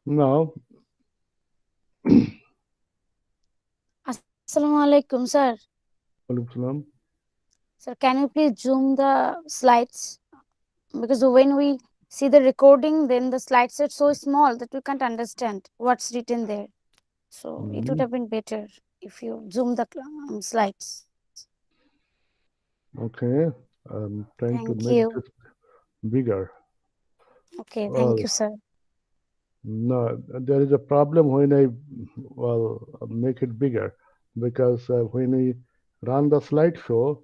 Now, Assalamu alaikum, sir. Alaikum Salam. Sir, can you please zoom the slides? Because when we see the recording, then the slides are so small that we can't understand what's written there. So it would Mhm. have been better if you zoom the slides. Okay, I'm trying to Thank make you. this bigger. Okay, thank Well, you, sir. no, there is a problem when I make it bigger because when we run the slideshow,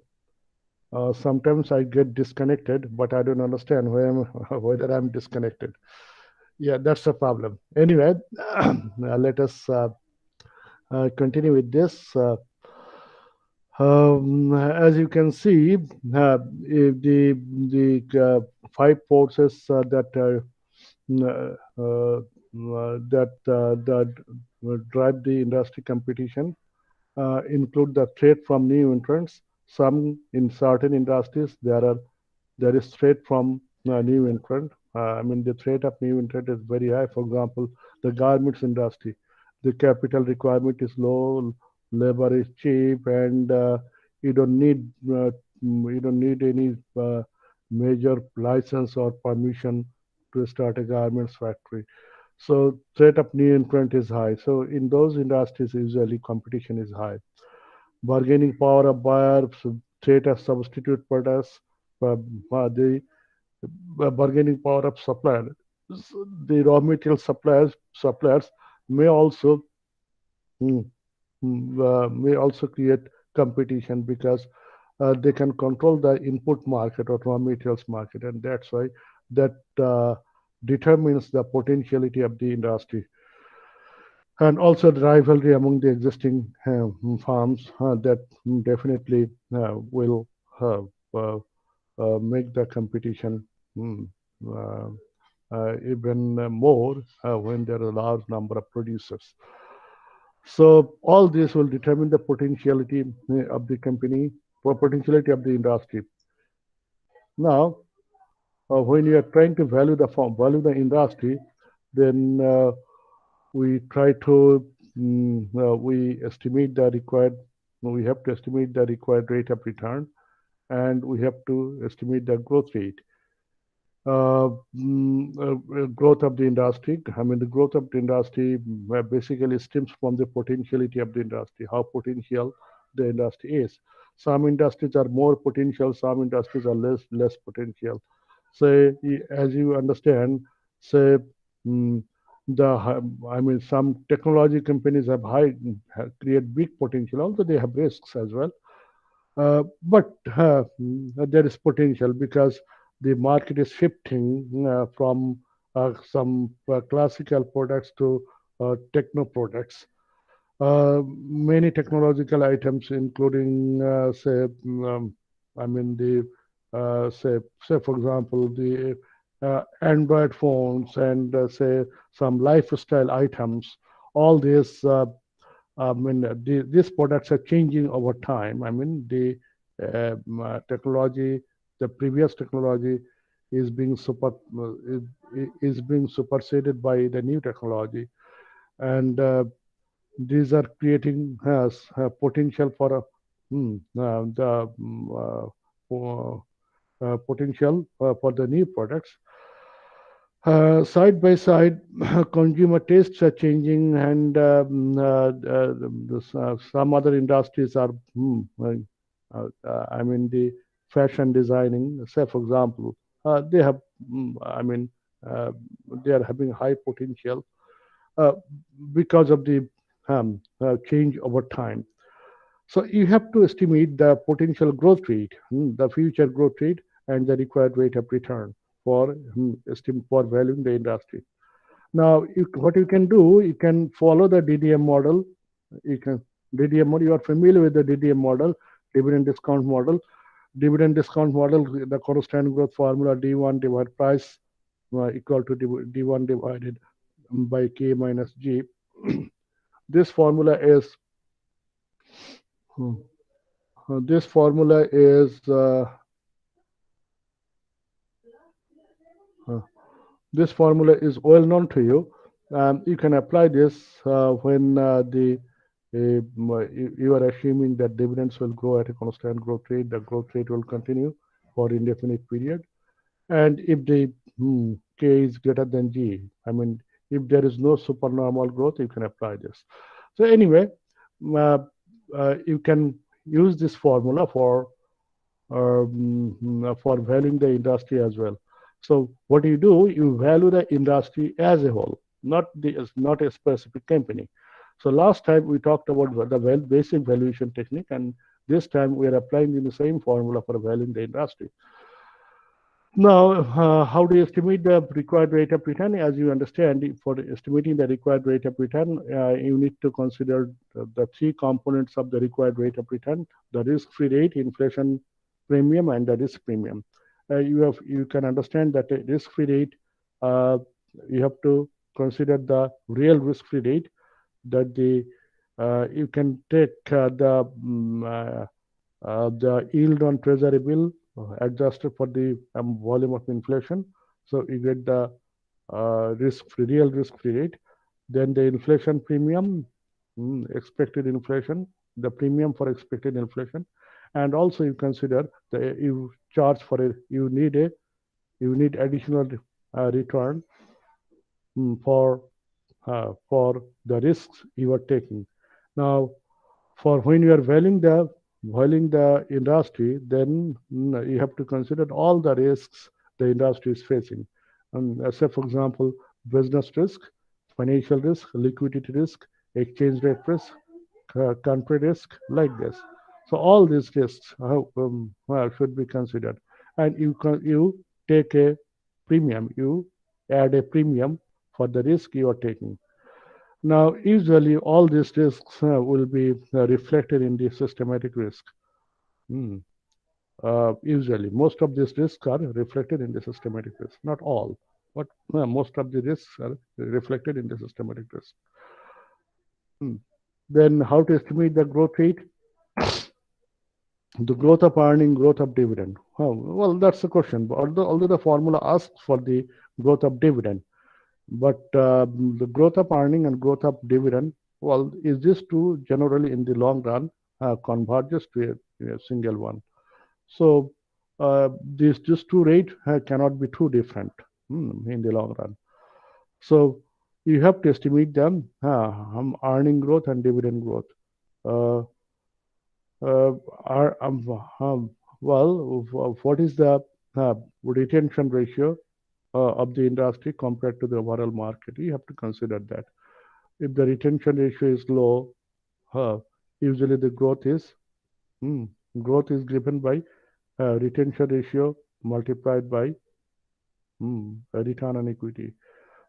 sometimes I get disconnected, but I don't understand whether I'm disconnected. Yeah, that's the problem. Anyway, let us continue with this. As you can see, the five forces that drive the industry competition include the threat from new entrants. Some in certain industries there is threat from new entrant. I mean the threat of new entrant is very high. For example, the garments industry, the capital requirement is low, labor is cheap, and you don't need any major license or permission to start a garments factory. So threat of new entrant is high. So in those industries, usually competition is high. Bargaining power of buyers, threat of substitute products, the bargaining power of suppliers. The raw material suppliers may also mm, may also create competition because they can control the input market or raw materials market, and that's why that determines the potentiality of the industry, and also the rivalry among the existing farms that definitely will uh, uh, make the competition mm, uh, even more when there are a large number of producers. So all this will determine the potentiality of the company, or potentiality of the industry. Now, when you are trying to value the industry, then we try to we estimate the required. We have to estimate the required rate of return, and we have to estimate the growth rate. Growth of the industry. I mean, the growth of the industry basically stems from the potentiality of the industry, how potential the industry is. Some industries are more potential, some industries are less potential. So, as you understand, say, mm, I mean, some technology companies create big potential, although they have risks as well. But there is potential because the market is shifting from some classical products to techno products. Many technological items, including, I mean, say for example, the Android phones and say some lifestyle items. All these I mean, these products are changing over time. I mean, the technology, the previous technology is being is being superseded by the new technology, and these are creating potential for the for, potential for the new products. Side by side, consumer tastes are changing, and some other industries are, I mean, the fashion designing. Say, for example, they have, I mean, uh, they are having high potential uh, because of the change over time. So you have to estimate the potential growth rate, the future growth rate, and the required rate of return for for valuing the industry. Now, what you can do, you can follow the DDM model. You can DDM model. You are familiar with the DDM model, dividend discount model. Dividend discount model, the constant growth formula D1 divided price equal to D1 divided by K minus G. This formula is hmm, this formula is uh, this formula is well known to you. You can apply this when you are assuming that dividends will grow at a constant growth rate. The growth rate will continue for indefinite period. And if the K is greater than G, I mean, if there is no supernormal growth, you can apply this. So anyway, uh, you can use this formula for valuing the industry as well. So what you do, you value the industry as a whole, not a specific company. So last time we talked about the basic valuation technique, and this time we are applying the same formula for valuing the industry. Now, how do you estimate the required rate of return? As you understand, for estimating the required rate of return, you need to consider the three components of the required rate of return: the risk-free rate, inflation premium, and the risk premium. You can understand that the risk-free rate, uh, you have to consider the real risk-free rate, that you can take the yield on treasury bill adjusted for the volume of inflation. So you get the real risk-free rate. Then the inflation premium, expected inflation, the premium for expected inflation, and also you consider you charge for you need additional return for the risks you are taking. Now, for when you are valuing the industry, then you have to consider all the risks the industry is facing. Say, for example, business risk, financial risk, liquidity risk, exchange rate risk, country risk, like this. So all these risks should be considered, and you take a premium. You add a premium for the risk you are taking. Now, usually all these risks will be reflected in the systematic risk. Hmm. Usually, most of these risks are reflected in the systematic risk. Not all, but most of the risks are reflected in the systematic risk. Hmm. Then, how to estimate the growth rate? The growth of earning, growth of dividend. Well, that's the question. Although the formula asks for the growth of dividend, but the growth of earning and growth of dividend, well, is this two generally in the long run converges to a single one. So these just two rates cannot be too different in the long run. So you have to estimate them earning growth and dividend growth. Uh, are well, what is the retention ratio of the industry compared to the overall market? You have to consider that. If the retention ratio is low, uh, usually the hmm, growth is driven by retention ratio multiplied by return on equity.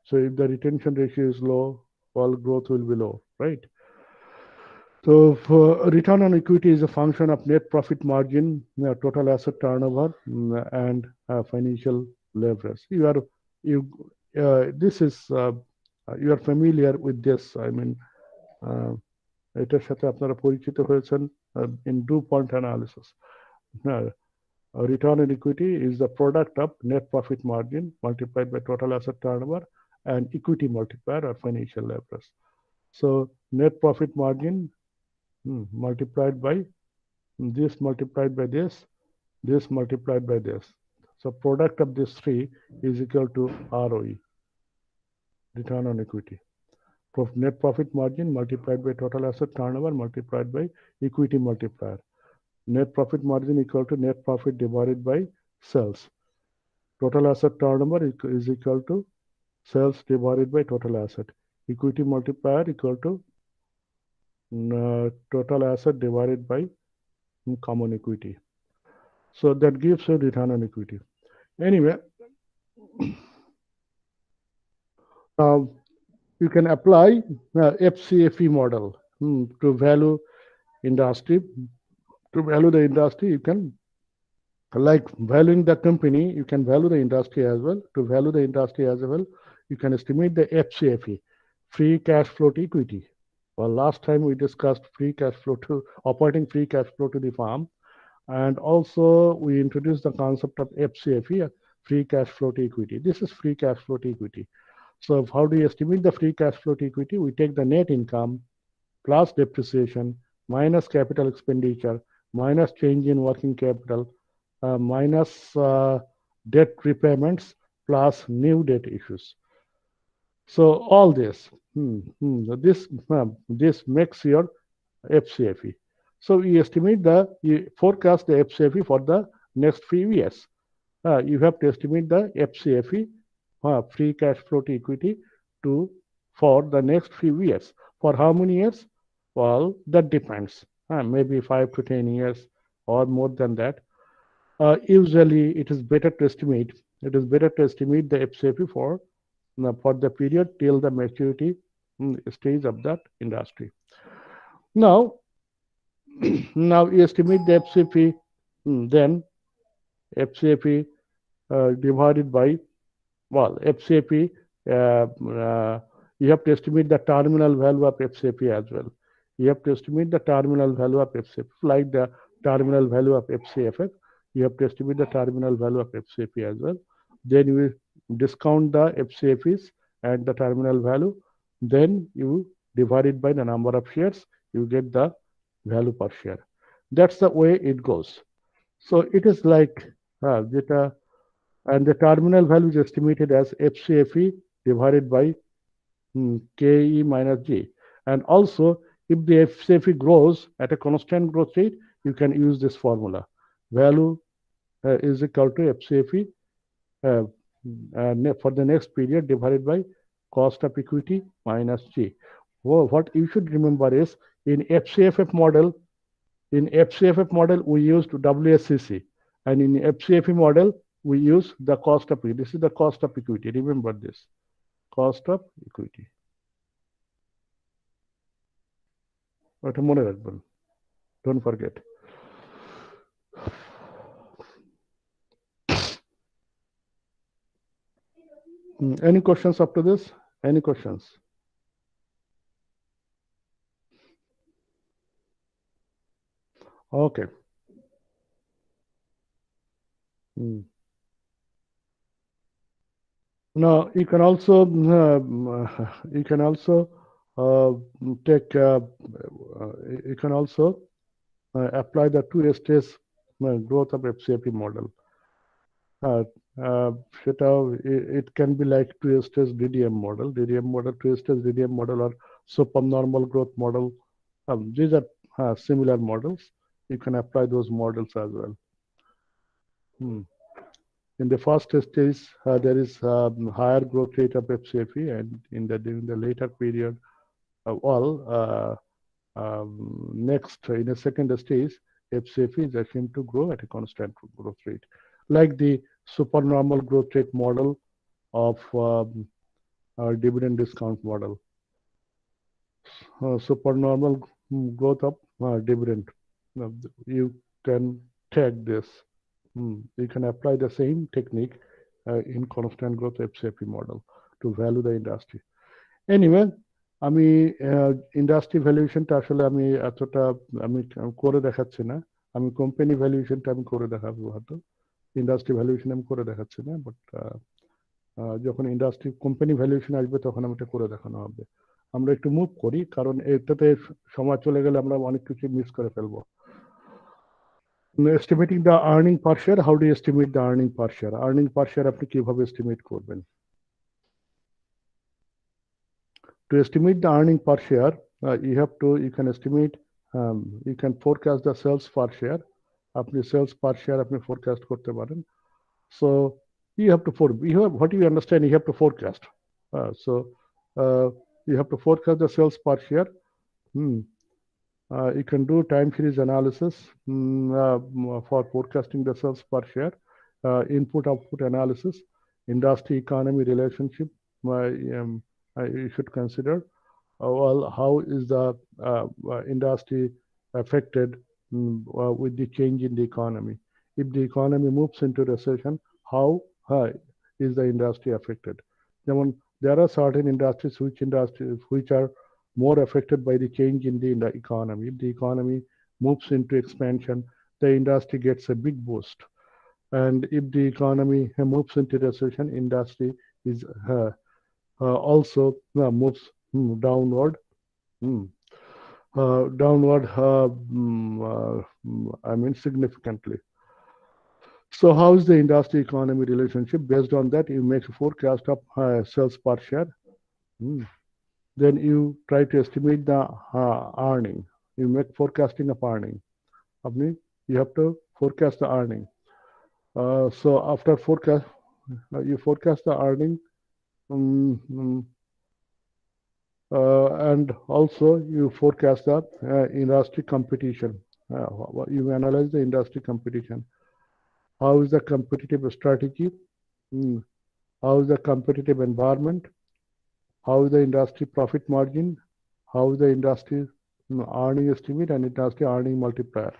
So if the retention ratio is low, all growth will be low, right? So for return on equity is a function of net profit margin, total asset turnover, and financial leverage. You this is you are familiar with this. I mean, এটার সাথে আপনারা পরিচিত হয়েছেন in DuPont analysis. Return on equity is the product of net profit margin multiplied by total asset turnover and equity multiplier or financial leverage. So net profit margin multiplied by this multiplied by this multiplied by this. So product of these three is equal to ROE, return on equity. Net profit margin multiplied by total asset turnover multiplied by equity multiplier. Net profit margin equal to net profit divided by sales. Total asset turnover is equal to sales divided by total asset. Equity multiplier equal to total asset divided by common equity. So that gives a return on equity. Anyway, you can apply FCFE model to value industry. To value the industry, you can, like valuing the company, you can value the industry as well. To value the industry as well, you can estimate the FCFE, free cash flow to equity. Well, last time we discussed free cash flow to operating free cash flow to the firm. And also we introduced the concept of FCFE, free cash flow to equity. This is free cash flow to equity. So how do you estimate the free cash flow to equity? We take the net income plus depreciation minus capital expenditure minus change in working capital minus debt repayments plus new debt issues. So all this, this makes your FCFE. So you forecast the FCFE for the next few years. You have to estimate the FCFE, free cash flow to equity, for the next few years. For how many years? Well, that depends. Maybe 5 to 10 years or more than that. Usually, it is better to estimate. It is better to estimate the FCFE for the period till the maturity stage of that industry. Now, now you estimate the FCFE, then FCFE divided by, well, FCFE, you have to estimate the terminal value of FCFE as well. You have to estimate the terminal value of FCFE, like the terminal value of FCFF. You have to estimate the terminal value of FCFE as well. Then you discount the FCFEs and the terminal value. Then you divide it by the number of shares. You get the value per share. That's the way it goes. So it is like data, and the terminal value is estimated as FCFE divided by KE minus G. And also, if the FCFE grows at a constant growth rate, you can use this formula. Value is equal to FCFE for the next period divided by cost of equity minus G. What you should remember is in FCFF model, we used WSCC, and in FCFE model, we use the cost of equity. This is the cost of equity. Remember this, cost of equity. Don't forget. Any questions up to this? Any questions? Okay. Now you can also take you can also apply the two-stage growth of FCFE model. It can be like two-stage DDM model, two-stage DDM model, or supernormal growth model. These are similar models. You can apply those models as well. In the first stage, there is higher growth rate of FCFE, and during the later period, next in the second stage, FCFE is assumed to grow at a constant growth rate, like the supernormal growth rate model of dividend discount model. Supernormal growth of dividend. You can take this. You can apply the same technique in constant growth FCFE model to value the industry. Anyway, আমি industry ভ্যালুয়েশনটা আসলে আমি করে দেখাচ্ছি না, আমি company ভ্যালুয়েশনটা আমি করে দেখাবো হয়তো, ইন্ডাস্ট্রি ভ্যালুয়েশন আমি করে দেখাচ্ছি না, বাট যখন ইন্ডাস্ট্রি কোম্পানি ভ্যালুয়েশন আসবে তখন আমি এটা করে দেখানো হবে। আমরা একটু মুভ করি, কারণ এটাতে সময় চলে গেলে আমরা অনেক কিছু মিস করে ফেলবো। Estimating the earning per share, how do you estimate the earning per share? Earning per share আপনি কিভাবে estimate করবেন? To estimate the earning per share, you can estimate, you can forecast the sales per share. আপনি sales per share আপনি forecast করতে পারেন. So what do you understand? You have to forecast. You have to forecast the sales per share. You can do time series analysis for forecasting the sales per share, input-output analysis, industry-economy relationship. You should consider, well, how is the industry affected with the change in the economy? If the economy moves into recession, how is the industry affected? There are certain industries which are more affected by the change in the economy. If the economy moves into expansion, the industry gets a big boost. And if the economy moves into recession, industry is also moves downward. Mm, Downward, I mean, significantly. So how is the industry economy relationship? Based on that, you make a forecast of sales per share. Mm. Then you try to estimate the earning. You make forecasting of earning. Apni, you have to forecast the earning. So after forecast, you forecast the earning, um, and also you forecast the industry competition. You analyze the industry competition. How is the competitive strategy? Mm. How is the competitive environment? How is the industry profit margin? How is the industry earning estimate and industry earning multiplier?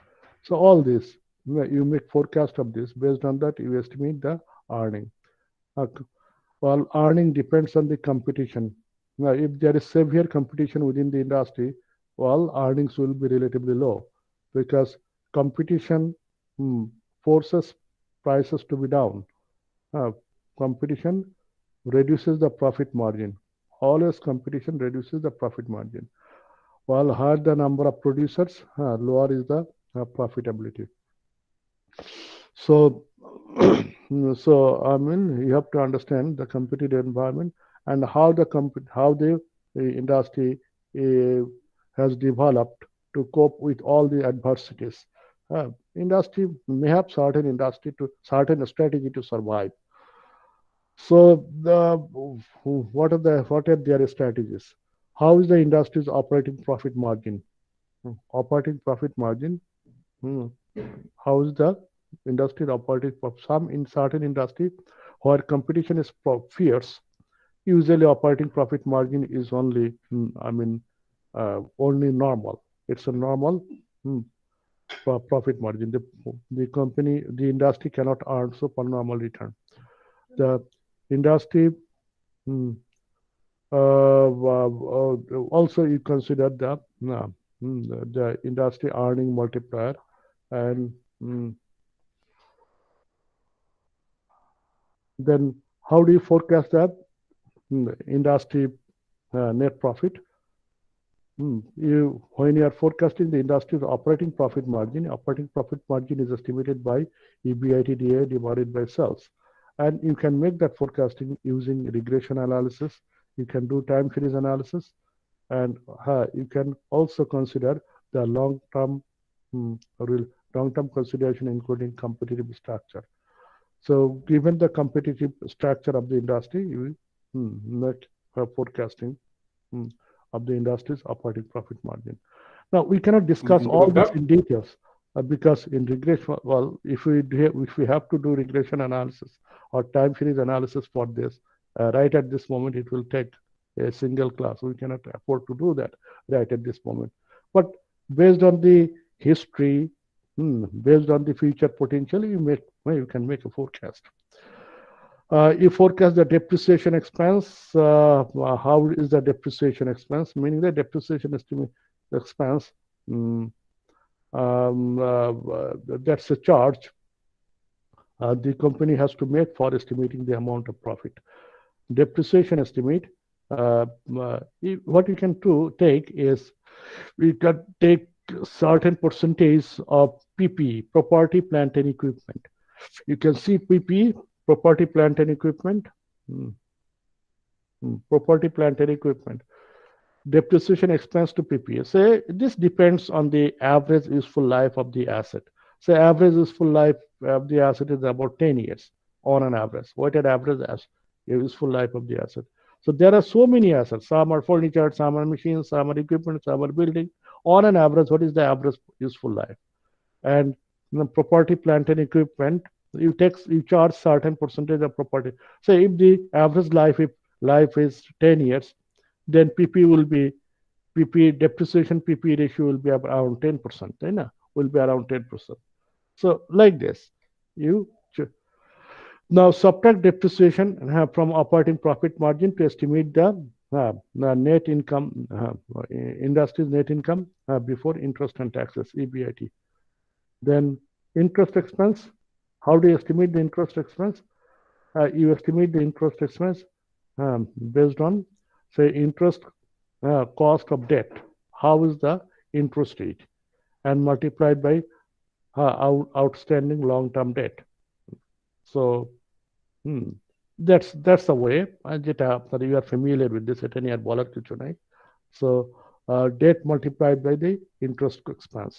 So all this, you make forecast of this. Based on that, you estimate the earning. Well, earning depends on the competition. Now, if there is severe competition within the industry, well, earnings will be relatively low because competition forces prices to be down. Uh, Competition reduces the profit margin. Always competition reduces the profit margin. While higher the number of producers, lower is the profitability. So, so I mean, you have to understand the competitive environment and how the industry uh, has developed to cope with all the adversities. Industry may have certain strategy to survive. So what are their strategies? How is the industry's operating profit margin? Operating profit margin. Hmm. How is the industry operating profit? Some in certain industry where competition is fierce, usually operating profit margin is only, only normal. It's a normal hmm, profit margin. The industry cannot earn supernormal return. The industry hmm, also you consider the industry earning multiplier and then how do you forecast that industry net profit? When you are forecasting the industry's operating profit margin is estimated by EBITDA divided by sales, and you can make that forecasting using regression analysis. You can do time series analysis, and you can also consider the long-term consideration, including competitive structure. So, given the competitive structure of the industry, you make forecasting of the industry's operating profit margin. Now, we cannot discuss all this in details because in regression, well, if we have to do regression analysis or time series analysis for this, right at this moment, it will take a single class. We cannot afford to do that right at this moment. But based on the history, based on the future potential, you can make a forecast. You forecast the depreciation expense. How is the depreciation expense? Meaning the depreciation expense. That's a charge the company has to make for estimating the amount of profit. Depreciation estimate. What you can take is we can take certain percentage of PPE, property, plant, and equipment. You can see PPE, property, plant, and equipment. Property, plant, and equipment. Depreciation expense to PPE. Say this depends on the average useful life of the asset. Say average useful life of the asset is about 10 years on an average. Weighted average as useful life of the asset. So there are so many assets. Some are furniture, some are machines, some are equipment, some are building. On an average, what is the average useful life? And property, plant, and equipment, you charge certain percentage of property. Say if the average life is 10 years, then PP depreciation PP ratio will be around 10%. Will be around 10%. So like this, you now subtract depreciation from operating profit margin to estimate the net income, industry's net income before interest and taxes, EBIT. Then interest expense. How do you estimate the interest expense? You estimate the interest expense based on, say, interest cost of debt. How is the interest rate? And multiplied by outstanding long-term debt. So that's the way, যেটা আপনারা you are familiar with this, এটা নিয়ে আর বলার কিছু নাই. So debt multiplied by the interest expense,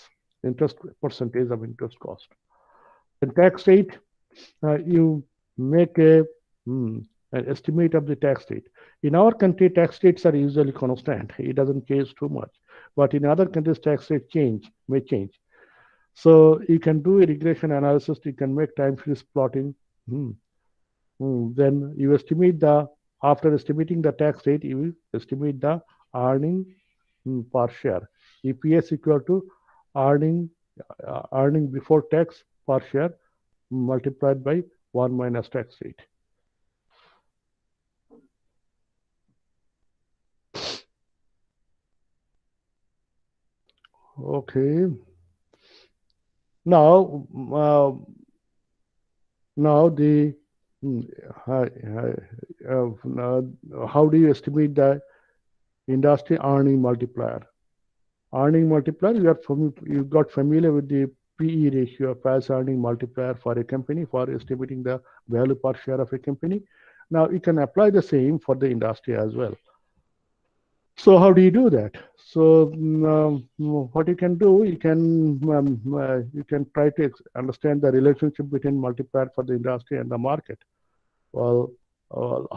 interest percentage of interest cost. And tax rate, you make an estimate of the tax rate. In our country, tax rates are usually constant. It doesn't change too much. But in other countries, tax rate may change. So you can do a regression analysis. You can make time series plotting. Then you estimate after estimating the tax rate, you estimate the earning per share. EPS equal to earning before tax per share multiplied by 1 minus tax rate. Okay. Now the how do you estimate the industry earning multiplier? Earning multiplier, you got familiar with the PE ratio, price earning multiplier for a company, for estimating the value per share of a company. Now you can apply the same for the industry as well. So how do you do that? So what you can do, you can try to understand the relationship between multiplier for the industry and the market. Well,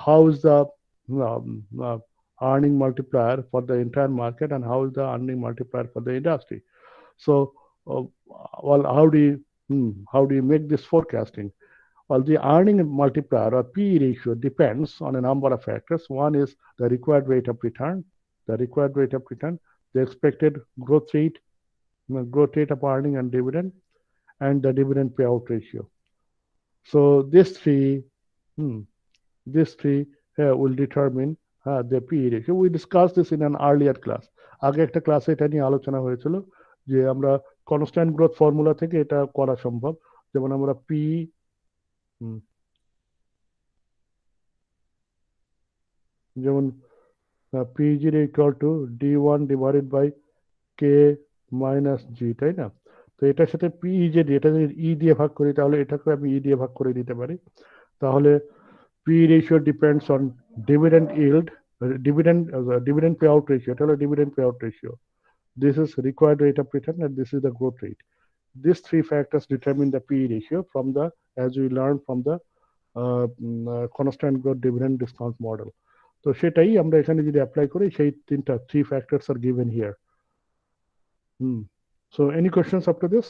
how is the earning multiplier for the entire market, and how is the earning multiplier for the industry? So, well, how do you make this forecasting? Well, the earning multiplier or PE ratio depends on a number of factors. One is the required rate of return, the expected growth rate of earning and dividend, and the dividend payout ratio. So these three will determine the PE ratio. We discussed this in an earlier class. আগে একটা ক্লাসে এটা নিয়ে আলোচনা হয়েছিল যে আমরা constant growth formula থেকে এটা করা সম্ভব, যেমন আমরা যেমন P0 equal to D1 divided by K minus G, তাই না? তো এটার সাথে PE যে এটা যদি E দিয়ে ভাগ করি, তাহলে এটাকে আমি E দিয়ে ভাগ করে দিতে পারি. তাহলে PE ratio depends on dividend yield, dividend payout ratio. এটা হলো dividend payout ratio. This is required rate of return, and this is the growth rate. These three factors determine the PE ratio from the, as we learned from the constant growth dividend discount model. তো সেটাই আমরা এখানে যদি apply করি, সেই three factors are given here. So any questions up to this?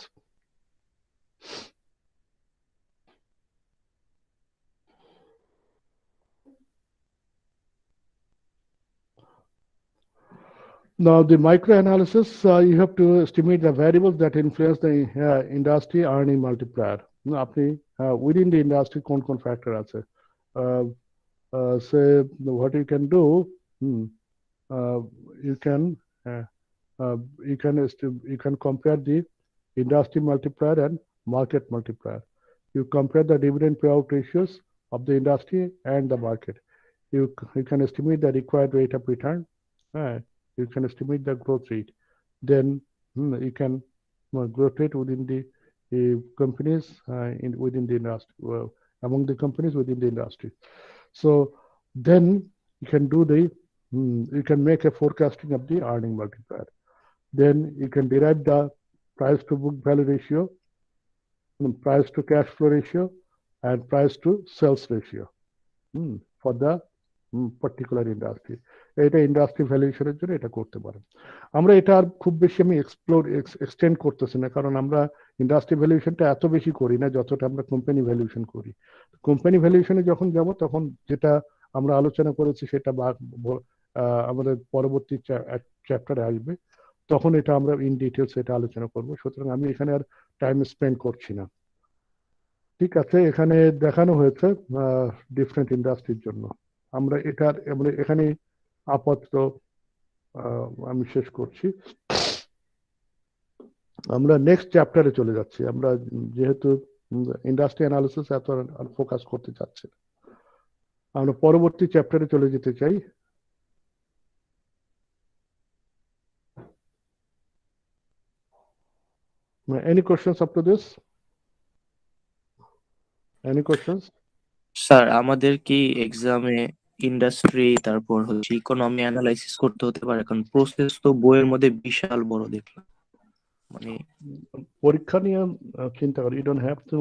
Now the microanalysis, you have to estimate the variables that influence the industry earning multiplier. আপনি within the industry কোন factor আছে? Say what you can do, you can compare the industry multiplier and market multiplier. You compare the dividend payout ratios of the industry and the market. You can estimate the required rate of return. You can estimate the growth rate. Then you can growth rate within the companies within the industry, among the companies within the industry. So then you can do you can make a forecasting of the earning multiplier. Then you can derive the price to book value ratio, price to cash flow ratio, and price to sales ratio for the particular industry. এটা industry ভ্যালুয়েশনের জন্য এটা করতে পারেন. আমরা এটা আর খুব বেশি আমি এক্সটেন্ড করতেছি না, কারণ আমরা ইন্ডাস্ট্রি ভ্যালুয়েশনটা এত বেশি করি না যতটা আমরা কোম্পানি ভ্যালুয়েশন করি. কোম্পানি ভ্যালুয়েশনে যখন যাব, তখন যেটা আমরা আলোচনা করেছি সেটা আমাদের পরবর্তী চ্যাপ্টারে আসবে, তখন এটা আমরা ইন ডিটেলস এটা আলোচনা করব. সুতরাং আমি এখানে আর টাইম স্পেন্ড করছি না. ঠিক আছে, এখানে দেখানো হয়েছে ডিফারেন্ট ইন্ডাস্ট্রির জন্য. আমরা এখানে আপাতত আমি শেষ করছি. আমরা নেক্সট চ্যাপ্টারে চলে যাচ্ছি. আমরা যেহেতু ইন্ডাস্ট্রি অ্যানালিসিস এত ফোকাস করতে চাচ্ছি. আমরা পরবর্তী চ্যাপ্টারে চলে যেতে চাই। Any questions up to this? Any questions? Sir আমাদের কি এক্সামে ইন্ডাস্ট্রি তারপর হচ্ছে ইকোনমি অ্যানালাইসিস করতে হতে পারে? কারণ প্রসেস তো বইয়ের মধ্যে বিশাল বড় দেখলাম, মানে পরীক্ষা নিয়ে চিন্তা করি, you don't have to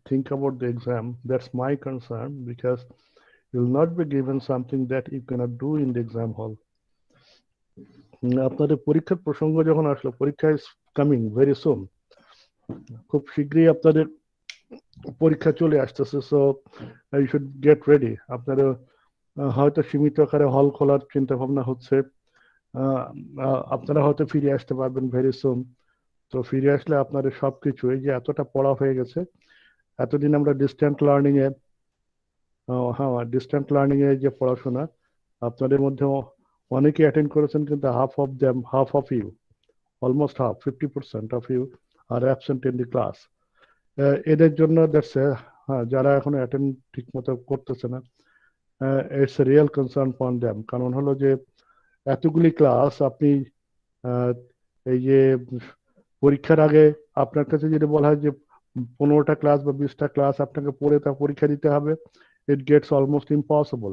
think about the exam. That's my concern, because you'll not be given something that you cannot do in the exam hall. আপনাদের পরীক্ষার প্রসঙ্গ যখন আসলো, পরীক্ষা ইজ কামিং ভেরি সুন, খুব শীঘ্রই আপনাদের পরীক্ষা চলে আসতেছে। So you should get ready. আপনাদের হয়তো সীমিত আকারে হল খোলার চিন্তা ভাবনা হচ্ছে, আপনারা হয়তো ফিরে আসতে পারবেন ভেরি সুন। তো ফিরে আসলে আপনাদের সবকিছু, এই যে এতটা পড়া হয়ে গেছে, এতদিন আমরা ডিস্ট্যান্ট লার্নিং এ, হ্যাঁ ডিস্ট্যান্ট লার্নিং এ যে পড়াশোনা, আপনাদের মধ্যে অনেকেই অ্যাটেন্ড করেছেন, কিন্তু half of you, almost half, 50% of you are absent in the class. এদের জন্য হ্যাঁ, যারা এখন অ্যাটেন্ড ঠিক মতো করতেছে না, it's a real concern for them. কারণ হলো যে এতগুলি ক্লাস আপনি, এই যে পরীক্ষার আগে আপনার কাছে যদি বলা হয় যে 15টা ক্লাস বা 20টা ক্লাস আপনাকে পড়ে তা পরীক্ষা দিতে হবে, ইট গেটস অলমোস্ট ইম্পসিবল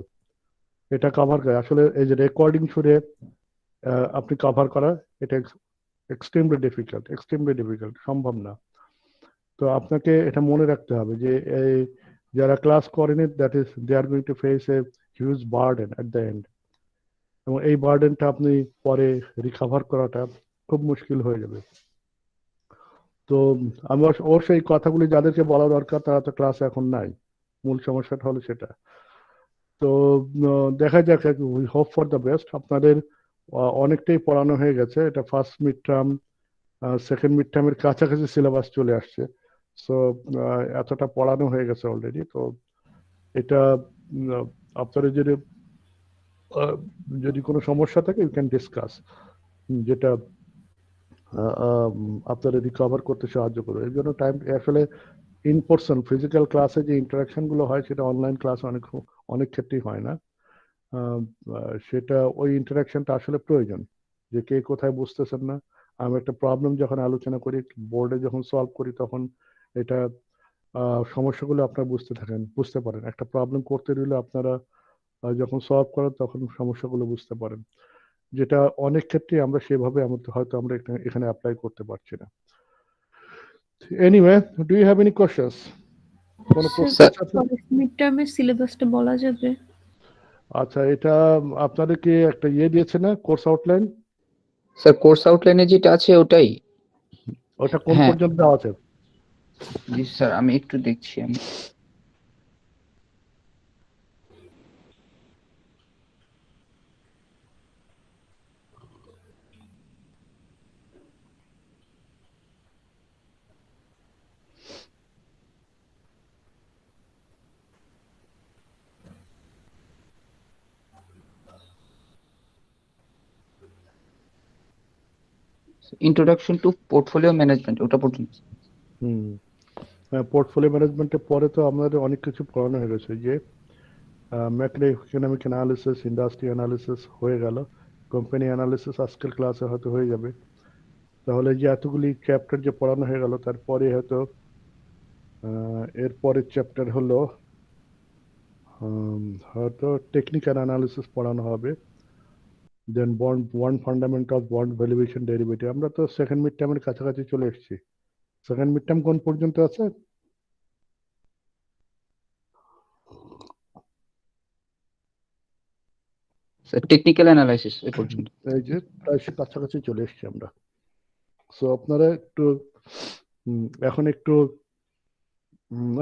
এটা কভার করে। আসলে এই যে রেকর্ডিং শুনে আপনি কভার করা, এটা এক্সট্রিমলি ডিফিকাল্ট, সম্ভব না। তো আপনাকে এটা মনে রাখতে হবে যে এই যারা ক্লাস করেনি, that is they are going to face a huge burden at the end, এবং এই বার্ডেনটা আপনি পরে রিকভার করাটা খুব মুশকিল হয়ে যাবে। তো আমি অবশ্যই এই কথাগুলি যাদেরকে বলা দরকার তারা তো ক্লাসে এখন নাই, মূল সমস্যাটা হলো সেটা। তো দেখা যাক, we hope for the best. আপনাদের অনেকটাই পড়ানো হয়ে গেছে, এটা first mid term, second mid টার্মের কাছাকাছি সিলেবাস চলে আসছে। সো এতটা পড়ানো হয়ে গেছে অলরেডি। তো এটা আপনাদের যদি কোনো সমস্যা থাকে ইউ ক্যান ডিসকাস, যেটা আপনাদের রিকভার করতে সাহায্য করবে। এর জন্য টাইম আসলে ইন পার্সন ফিজিক্যাল ক্লাসে যে ইন্টারাকশন গুলো হয়, সেটা অনলাইন ক্লাস অনেক ক্ষেত্রেই হয় না। সেটা ওই ইন্টারাকশনটা আসলে প্রয়োজন, যে কে কোথায় বুঝতেছেন না। আমি একটা প্রবলেম যখন আলোচনা করি, বোর্ডে যখন সলভ করি, তখন এটা সমস্যাগুলো আপনারা বুঝতে পারেন। একটা প্রবলেম করতে দিলে আপনারা যখন সলভ করেন তখন সমস্যাগুলো বুঝতে পারেন, যেটা অনেক ক্ষেত্রে আমরা সেভাবে হয়তো আমরা এখানে অ্যাপ্লাই করতে পারছি না। Anyway, do you have any questions? কোনো প্রশ্ন আছে? মিড টার্মের সিলেবাসটা বলা যাবে? আচ্ছা, এটা আপনাদেরকে একটা দিয়েছে না, কোর্স আউটলাইন? স্যার কোর্স আউটলাইনে যেটা আছে ওটাই। ওটা কোন হ্যাঁ। পর্যন্ত দেওয়া আছে? জি স্যার, আমি একটু দেখছি। আমি ইন্ট্রোডাকশন টু পোর্টফোলিও ম্যানেজমেন্ট, ওটা পর্যন্ত। পোর্টফোলিও ম্যানেজমেন্টের পরে তো আমাদের অনেক কিছু পড়ানো হয়ে গেছে, যে macro economic analysis, industry analysis হয়ে গেল, কোম্পানি অ্যানালিসিস আজকের ক্লাসে হয়তো হয়ে যাবে। তাহলে যে এতগুলি চ্যাপ্টার যে পড়ানো হয়ে গেল, তারপরে হয়তো এরপরের চ্যাপ্টার হলো হয়তো টেকনিক্যাল অ্যানালিসিস পড়ানো হবে, then bond fundament of bond valuation derivative. আমরা তো সেকেন্ড মিড টার্মের কাছাকাছি চলে এসেছি। সেকেন্ড মিড টার্ম কোন পর্যন্ত আছে? স্যার টেকনিক্যাল অ্যানালাইসিস এ পর্যন্ত। এই যে প্রায় কাছাকাছি চলে এসেছি আমরা। সো আপনারা একটু এখন একটু,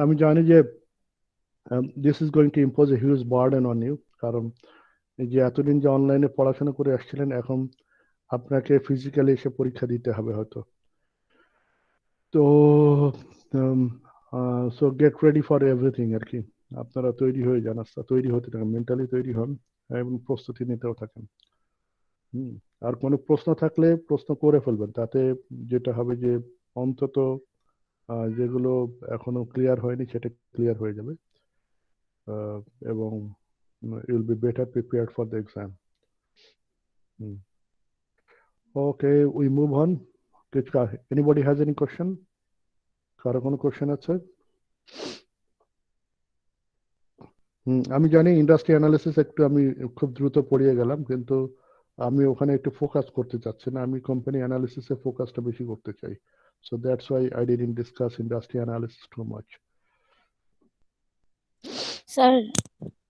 আমি জানি যে this is going to impose a huge burden on you, কারণ এই যে এতদিন যে অনলাইনে পড়াশোনা করে আসছিলেন, এখন আপনাকে ফিজিক্যালি এসে পরীক্ষা দিতে হবে হয়তো। তো so get ready for everything আর কি। আপনারা তৈরি হয়ে যান, তৈরি হতে থাকেন, মেন্টালি তৈরি হন এবং প্রস্তুতি নিতেও থাকেন। আর কোনো প্রশ্ন থাকলে প্রশ্ন করে ফেলবেন, তাতে যেটা হবে যে অন্তত যেগুলো এখনো ক্লিয়ার হয়নি সেটা ক্লিয়ার হয়ে যাবে। এবং you'll be better prepared for the exam. Okay, we move on. Anybody has any question? কারো কোনো কোশ্চেন আছে? আমি জানি ইন্ডাস্ট্রি অ্যানালিসিস একটু আমি খুব দ্রুত পড়িয়ে গেলাম, কিন্তু আমি ওখানে একটু ফোকাস করতে চাচ্ছি না, আমি কোম্পানি অ্যানালিসিসে ফোকাসটা বেশি করতে চাই। So that's why I didn't discuss industry analysis too much. Sir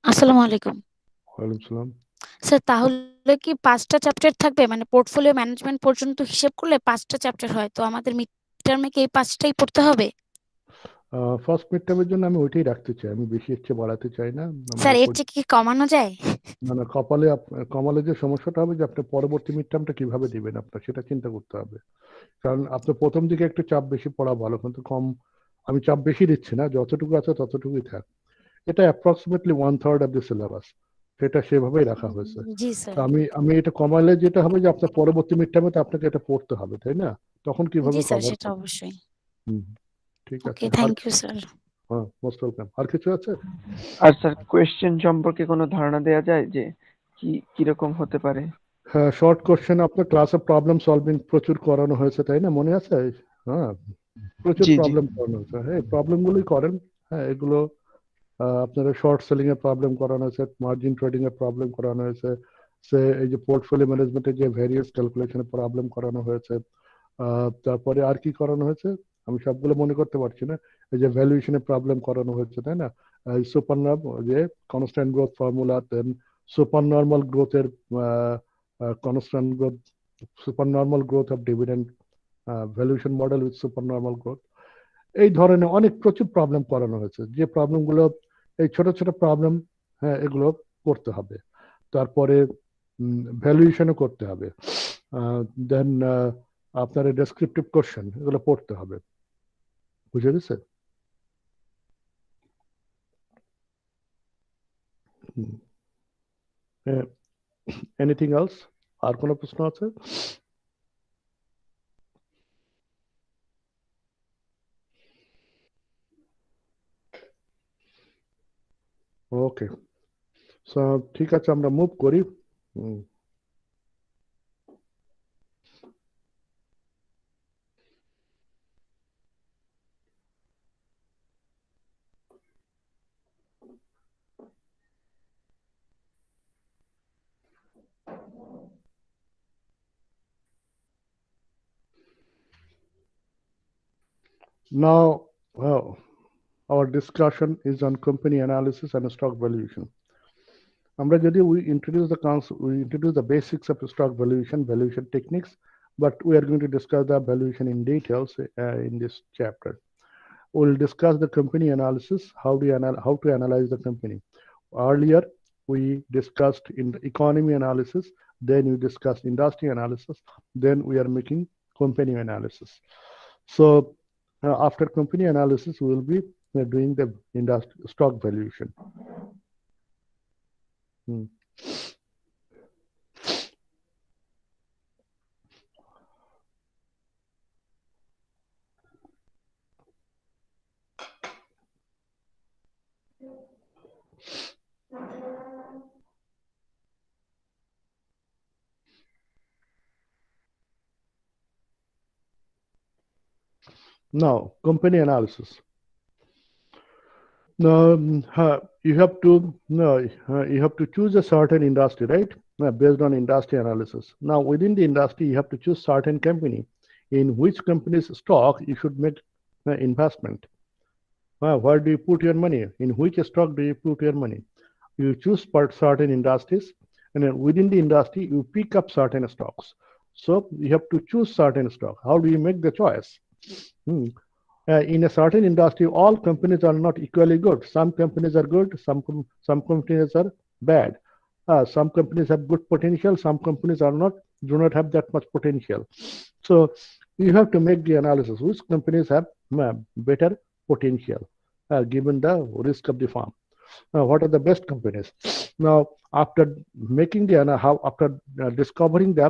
আসসালামু আলাইকুম। ওয়ালাইকুম সালাম। স্যার তাহলে কি 5টা চ্যাপ্টার থাকবে, মানে পোর্টফোলিও ম্যানেজমেন্ট পর্যন্ত হিসেব করলে 5টা চ্যাপ্টার হয়, তো আমাদের মিড টার্মে কি এই 5টাই পড়তে হবে? ফার্স্ট মিড টার্মের জন্য আমি ওইটাই রাখতে চাই, আমি বেশি এর চেয়ে বাড়াতে চাই না। স্যার এর চেয়ে কি কমানো যায়? মানে কমালে যে সমস্যাটা হবে যে আপনি পরবর্তী মিড টার্মটা কিভাবে দিবেন আপনার সেটা চিন্তা করতে হবে। কারণ আপনার প্রথম দিকে একটু চাপ বেশি পড়া ভালো, কিন্তু আমি চাপ বেশি দিচ্ছি না, যতটুকু আছে ততটুকুই থাক। এটা অ্যাপ্রক্সিমেটলি 1/3 অফ দ্য সিলেবাস, সেটা সেভাবেই রাখা হয়েছে। জি স্যার। আমি এটা কমালে যেটা হবে যে আপনার পরবর্তী মিড টার্মে আপনাকে এটা পড়তে হবে, তাই না? তখন কিভাবে জি স্যার, কভার সেটা অবশ্যই। ঠিক ওকে, আছে। Thank you sir. হ্যাঁ, মোস্ট ওয়েলকাম। আর কিছু আছে? আর স্যার কোয়েশ্চেন সম্পর্কে কোনো ধারণা দেওয়া যায় যে কিরকম হতে পারে? হ্যাঁ, শর্ট কোশ্চেন আপনার ক্লাসে প্রবলেম সলভিং প্রচুর করানো হয়েছে, তাই না? মনে আছে? হ্যাঁ, প্রচুর জি জি প্রবলেম করানো হয়েছে। হ্যাঁ, প্রবলেমগুলোই করেন। হ্যাঁ, এগুলো আপনারা শর্ট সেলিং এর প্রবলেম করানো হয়েছে, মার্জিন ট্রেডিং এর প্রবলেম করানো হয়েছে, এই যে পোর্টফোলিও ম্যানেজমেন্টের যে ভ্যারিয়াস ক্যালকুলেশনের প্রবলেম করানো হয়েছে। তারপরে আর কি করানো হয়েছে আমি সবগুলো মনে করতে পারছি না। এই যে ভ্যালুয়েশনের প্রবলেম করানো হয়েছে, তাই না? সুপার যে কনস্ট্যান্ট গ্রোথ ফর্মুলা, দেন সুপার নর্মাল গ্রোথের constant growth, super normal growth of dividend, valuation model with super normal growth, এই ধরনের অনেক প্রচুর প্রবলেম করানো হয়েছে। যে প্রবলেমগুলো এই ছোট ছোট প্রবলেম, হ্যাঁ, এগুলো করতে হবে। তারপরে ভ্যালুয়েশনও করতে হবে। দেন আপনার ডেসক্রিপটিভ কোশ্চেন এগুলো পড়তে হবে। বুঝে গেছে? Anything else? আর কোনো প্রশ্ন আছে? ওকে, সো ঠিক আছে, আমরা মুভ করি। Now, our discussion is on company analysis and stock valuation. আমরা যদি we introduce the basics of stock valuation techniques, but we are going to discuss the valuation in details in this chapter. We'll discuss the company analysis, how to analyze the company. Earlier, we discussed in the economy analysis, then we discussed industry analysis, then we are making company analysis. So after company analysis, we will be doing the stock valuation. Now, company analysis. You have to choose a certain industry, right? Based on industry analysis. Now, within the industry, you have to choose certain company in which company's stock you should make investment. Where do you put your money? In which stock do you put your money? You choose certain industries, and then within the industry, you pick up certain stocks. So you have to choose certain stock. How do you make the choice? In a certain industry, all companies are not equally good. Some companies are good, some companies are bad. Some companies have good potential, some companies do not have that much potential. So you have to make the analysis which companies have better potential given the risk of the firm. What are the best companies? Now, after discovering the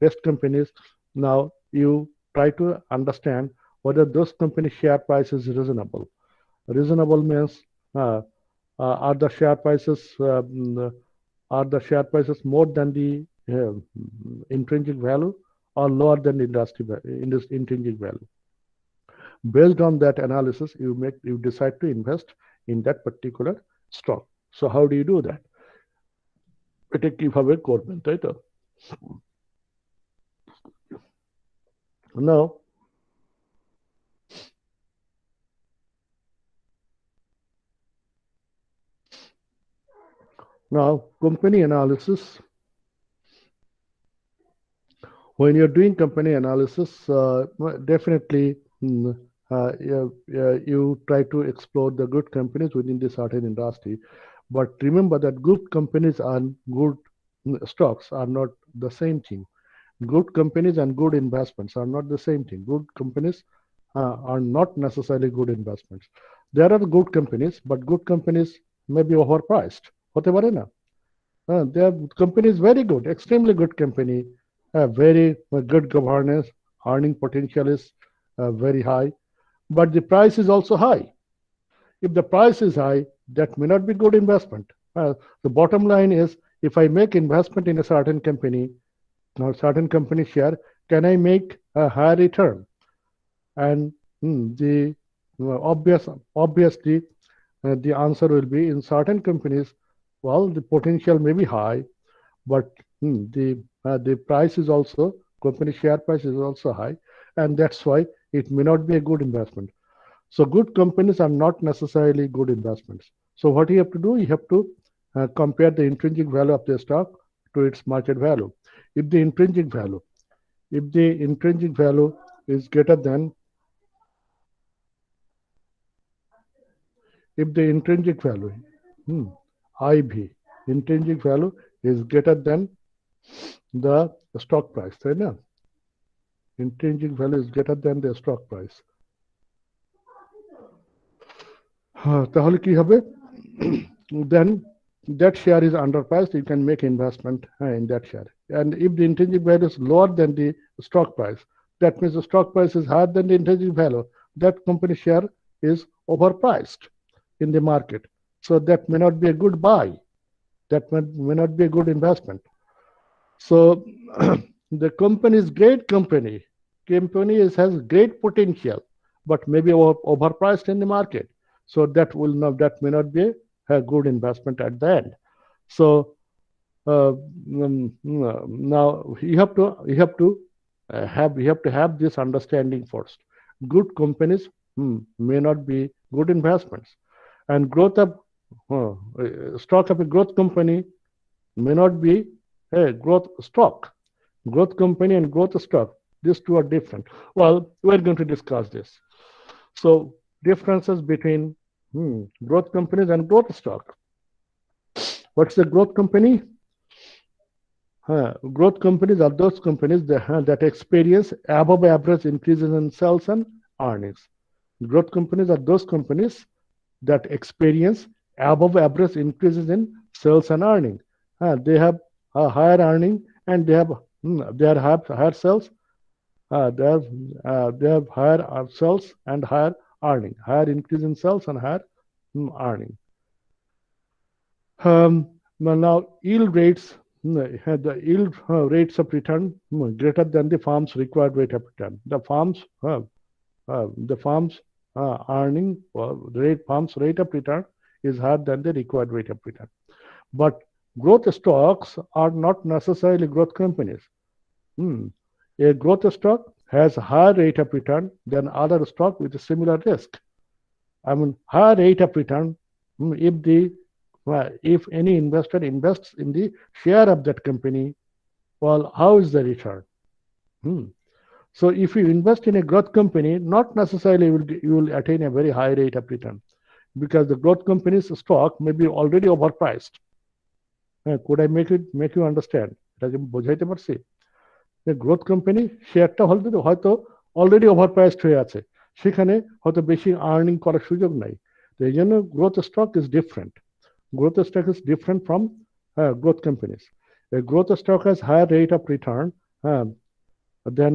best companies, now you try to understand whether those company share price is reasonable. Reasonable means are the share prices more than the intrinsic value or lower than the intrinsic value? Based on that analysis, you decide to invest in that particular stock. So how do you do that? এটা কিভাবে করবেন, তাই তো? Now company analysis. When you're doing company analysis, definitely you try to explore the good companies within the certain industry. But remember that good companies and good stocks are not the same thing. Good companies and good investments are not the same thing. Good companies are not necessarily good investments. There are good companies, but good companies may be overpriced. হতে পারে না? Their company is very good, extremely good company, very good governance, earning potential is very high, but the price is also high. If the price is high, that may not be good investment. The bottom line is, if I make investment in a certain company or certain company share, can I make a higher return? And obviously, the answer will be in certain companies. Well, the potential may be high, but the price is also, company share price is also high, and that's why it may not be a good investment. So good companies are not necessarily good investments. So what you have to do, you have to compare the intrinsic value of the stock to its market value. If the intrinsic value is greater than, if the intrinsic value, IV, intrinsic value is greater than the stock price, right now? Intrinsic value is greater than the stock price. তাহলে কি হবে? Then that share is underpriced. You can make investment in that share. And if the intrinsic value is lower than the stock price, that means the stock price is higher than the intrinsic value. That company share is overpriced in the market. So that may not be a good buy. That may not be a good investment. So the company is great company. Company has great potential, but maybe overpriced in the market. So that may not be a good investment at the end. So now you have to have this understanding first. Good companies may not be good investments, and stock of a growth company may not be a growth stock. Growth company and growth stock, these two are different. Well, we're going to discuss this. So differences between growth companies and growth stock. What's the growth company? Growth companies are those companies that experience above average increases in sales and earnings. Growth companies are those companies that experience above average increases in sales and earning. They have a higher earning and they have higher sales. They have higher sales and higher earning, higher increase in sales and higher earning. Now yield rates, the yield rates of return greater than the firm's required rate of return. The firm's firm's rate of return is higher than the required rate of return. But growth stocks are not necessarily growth companies. A growth stock has higher rate of return than other stock with a similar risk. I mean, higher rate of return if any investor invests in the share of that company. Well, how is the return? So if you invest in a growth company, not necessarily you will attain a very high rate of return, because the growth company's stock may be already overpriced. Could I make you understand? বোঝাইতে পারছি? Growth company শেয়ারটা হয়তো already ওভারপ্রাইসড হয়ে আছে, সেখানে হয়তো বেশি earning করার সুযোগ নাই। তো এই জন্য growth stock is different. Growth stock is different from growth companies. A growth stock has higher rate of return than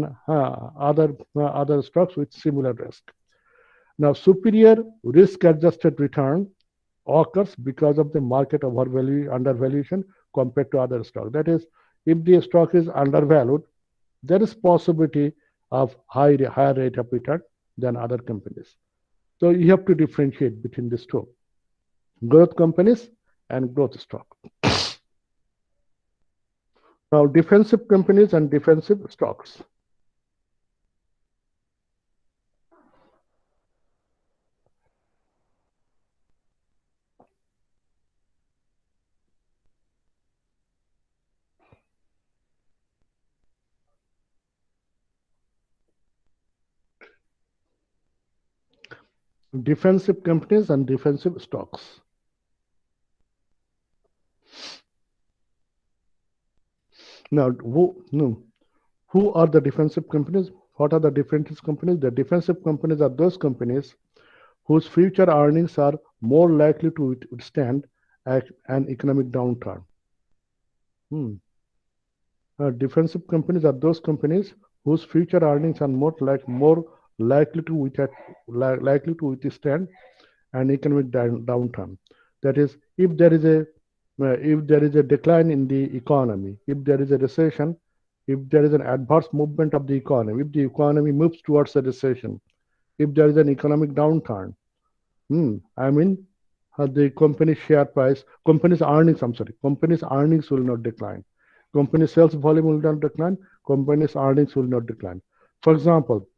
other stocks with similar risk. Now, superior risk-adjusted return occurs because of the market undervaluation compared to other stock. That is, if the stock is undervalued, there is possibility of higher rate of return than other companies. So you have to differentiate between these two, growth companies and growth stock. Now, defensive companies and defensive stocks. Defensive companies and defensive stocks. Now, who are the defensive companies? What are the defensive companies? The defensive companies are those companies whose future earnings are more likely to withstand an economic downturn. Defensive companies are those companies whose future earnings are more likely to withstand an economic downturn. That is, if there is a decline in the economy, if there is a recession, if there is an adverse movement of the economy, if the economy moves towards a recession, if there is an economic downturn, the company's share price, company's earnings will not decline. Company sales volume will not decline, company's earnings will not decline. For example,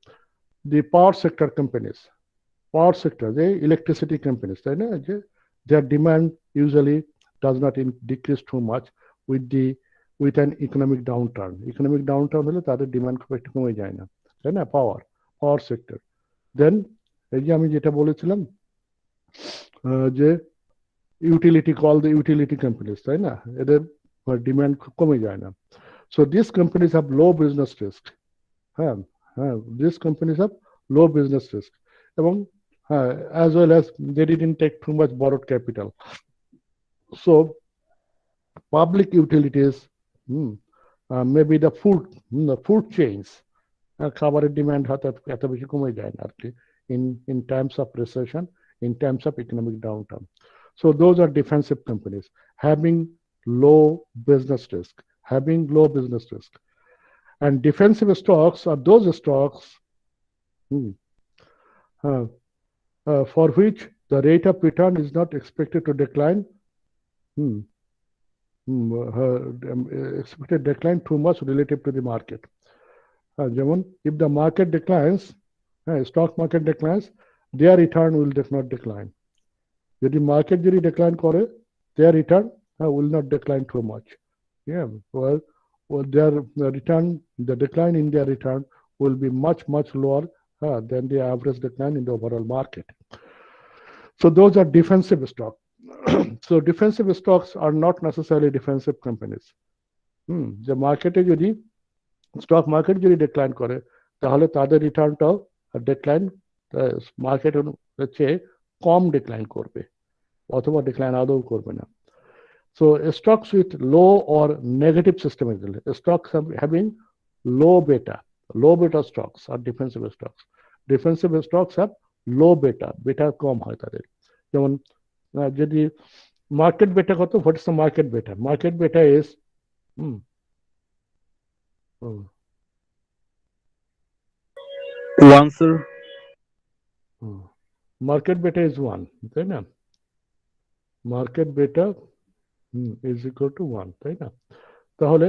the power sector companies, the electricity companies, their demand usually does not decrease too much with an economic downturn. Economic downturn হলে তাদের demand খুব একটু কমে যায় না, তাই না? Power sector. দেন এই যে আমি যেটা বলেছিলাম যে ইউটিলিটি কোম্পানিজ, তাই না? এদের ডিমান্ড কমে যায় না। So these companies have low business risk. These companies have low business risk, এবং as well as they didn't take too much borrowed capital. So public utilities, maybe the food chains, খাবারের demand হয়তো এত বেশি কমে যায় না আর কি in times of recession, in times of economic downturn. So those are defensive companies having low business risk. And defensive stocks are those stocks for which the rate of return is not expected to decline too much relative to the market. If the market declines, stock market declines, their return will not decline. If the market decline করে, their return will not decline too much. Their return, the decline in their return will be much lower than the average decline in the overall market. So those are defensive stocks. So defensive stocks are not necessarily defensive companies. The market যদি stock market যদি decline করে, তাহলে তাদের রিটার্নটাও decline market চেয়ে কম decline করবে, অথবা decline আদৌ করবে না। So stocks with low or negative systemic risk, stocks having low beta stocks are defensive stocks. Defensive stocks have low beta কম হয় তাদের। যেমন যদি মার্কেট বেটা কত, what is the market beta? Market beta is one, sir. Market beta is 1, তাই না? Market beta is equal to 1, তাই না? তাহলে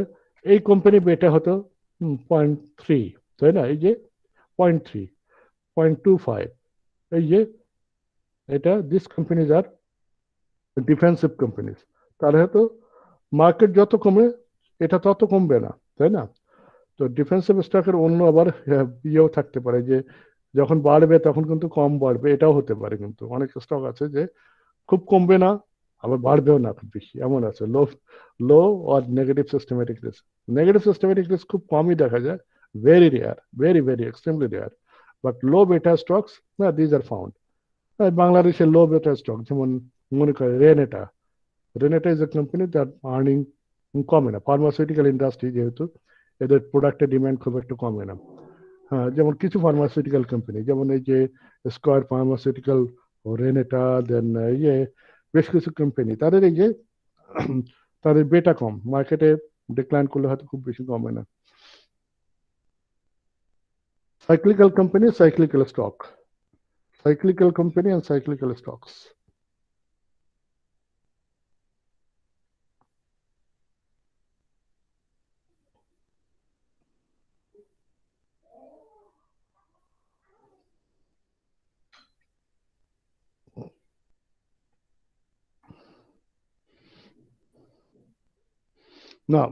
এই কোম্পানি বেটা হতো 0.3, তাই না? এই যে 0.3, 0.25, এই যে এটা, this companies are defensive companies. তাহলে হয়তো মার্কেট যত কমে এটা তত কমবে না, তাই না? তো ডিফেন্সিভ স্টকের অন্য আবার ইয়েও থাকতে পারে, যে যখন বাড়বে তখন কিন্তু কম বাড়বে, এটাও হতে পারে। কিন্তু অনেক স্টক আছে যে খুব কমবে না, আবার বাড়বেও না খুব বেশি, এমন আছে। Low or negative systematic risk. Negative systematic risk খুব কমই দেখা যায়, very rare, very extremely rare. But low beta stocks, these are found. বাংলাদেশের লো বেটা স্টক যেমন মনে করে Renata is a company that earning কমে না। ফার্মাসিউটিক্যাল ইন্ডাস্ট্রি যেহেতু, এদের প্রোডাক্টের ডিমান্ড খুব একটু কমে না। যেমন কিছু ফার্মাসিউটিক্যাল কোম্পানি, যেমন এই যে স্কয়ার ফার্মাসিউটিক্যাল, রেনেটা, দেন বেশ কিছু কোম্পানি তাদের এই যে তাদের বেটা কম, মার্কেটে ডিক্লাইন করলে হয়তো খুব বেশি কমে না। Cyclical company, cyclical stock. Cyclical company and cyclical stocks. Now,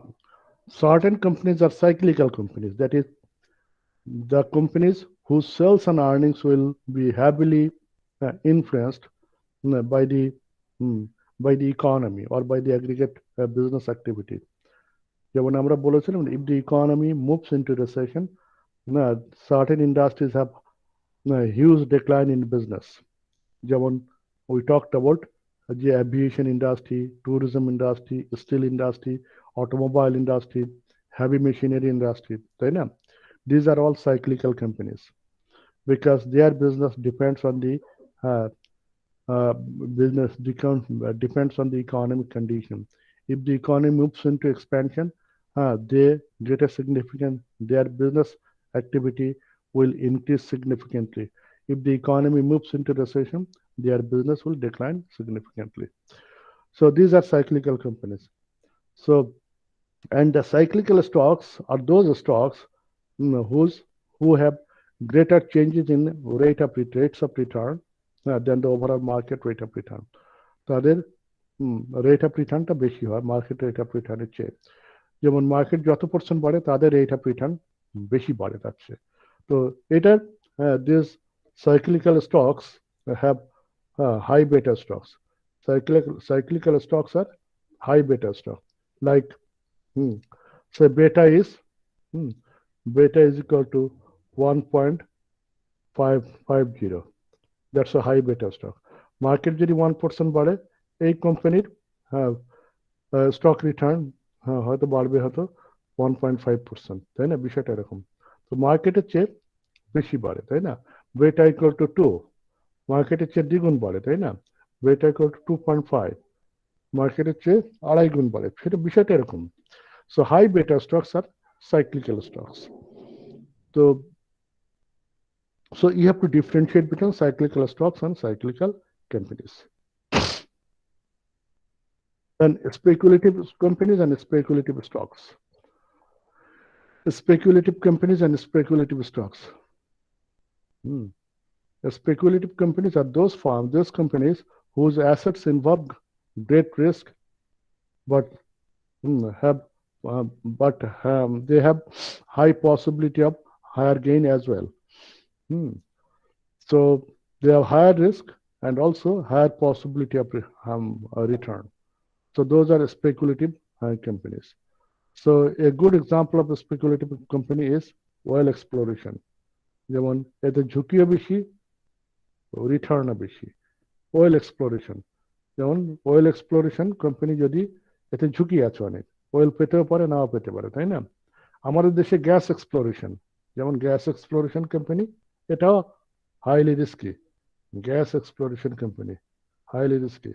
certain companies are cyclical companies. That is, the companies whose sales and earnings will be heavily influenced by the by the economy or by the aggregate business activity. যেমন আমরা বলেছিলাম, if the economy moves into recession, certain industries have huge decline in business. যেমন we talked about the aviation industry, tourism industry, steel industry, automobile industry, heavy machinery industry, তাই না? These are all cyclical companies because their business depends on the depends on the economic condition. If the economy moves into expansion, they get a significant, their business activity will increase significantly. If the economy moves into recession, their business will decline significantly. So these are cyclical companies. So, and the cyclical stocks are those stocks who have greater changes in rates of return than the overall market rate of return. তাদের rate of রিটার্নটা বেশি হয় market rate of রিটার্নের চেয়ে। যেমন market যত percent বাড়ে তাদের rate of return বেশি বাড়ে তার চেয়ে। তো এটার this cyclical stocks have high beta stocks. Cyclical stocks are high beta stocks. Like, say beta is equal to 1.550. That's a high beta stock. Market যদি 1% বাড়ে, এই কোম্পানির স্টক রিটার্ন হয়তো বাড়বে হয়তো 1.5%, তাই না? বিষয়টা এরকম। তো মার্কেটের চেয়ে বেশি বাড়ে, তাই না? বেটা ইকুয়াল টু 2, মার্কেটের চেয়ে দ্বিগুণ বাড়ে, তাই না? বেটা ইকুয়াল টু 2.5, মার্কেটের চেয়ে 2.5 গুণ বাড়ে, সেটা বিষয়টা এরকম। সো হাই বেটা স্টকস আর সাইক্লিক্যাল স্টকস। তো so you have to differentiate between cyclical stocks and cyclical companies. And speculative companies and speculative stocks. Speculative companies and speculative stocks. Speculative companies are those companies whose assets involve great risk, but they have high possibility of higher gain as well. So they have higher risk and also higher possibility of return. So those are speculative companies. So a good example of a speculative company is oil exploration. যেমন এতে ঝুঁকিও বেশি, রিটার্নও বেশি। oil exploration, যেমন oil exploration company যদি এতে ঝুঁকি আছে অনেক, oil পেতেও পারে নাও পেতে পারে, তাই না? আমাদের দেশে গ্যাস এক্সপ্লোরেশন, যেমন গ্যাস এক্সপ্লোরেশন কোম্পানি, এটাও highly risky. Gas exploration company, highly risky.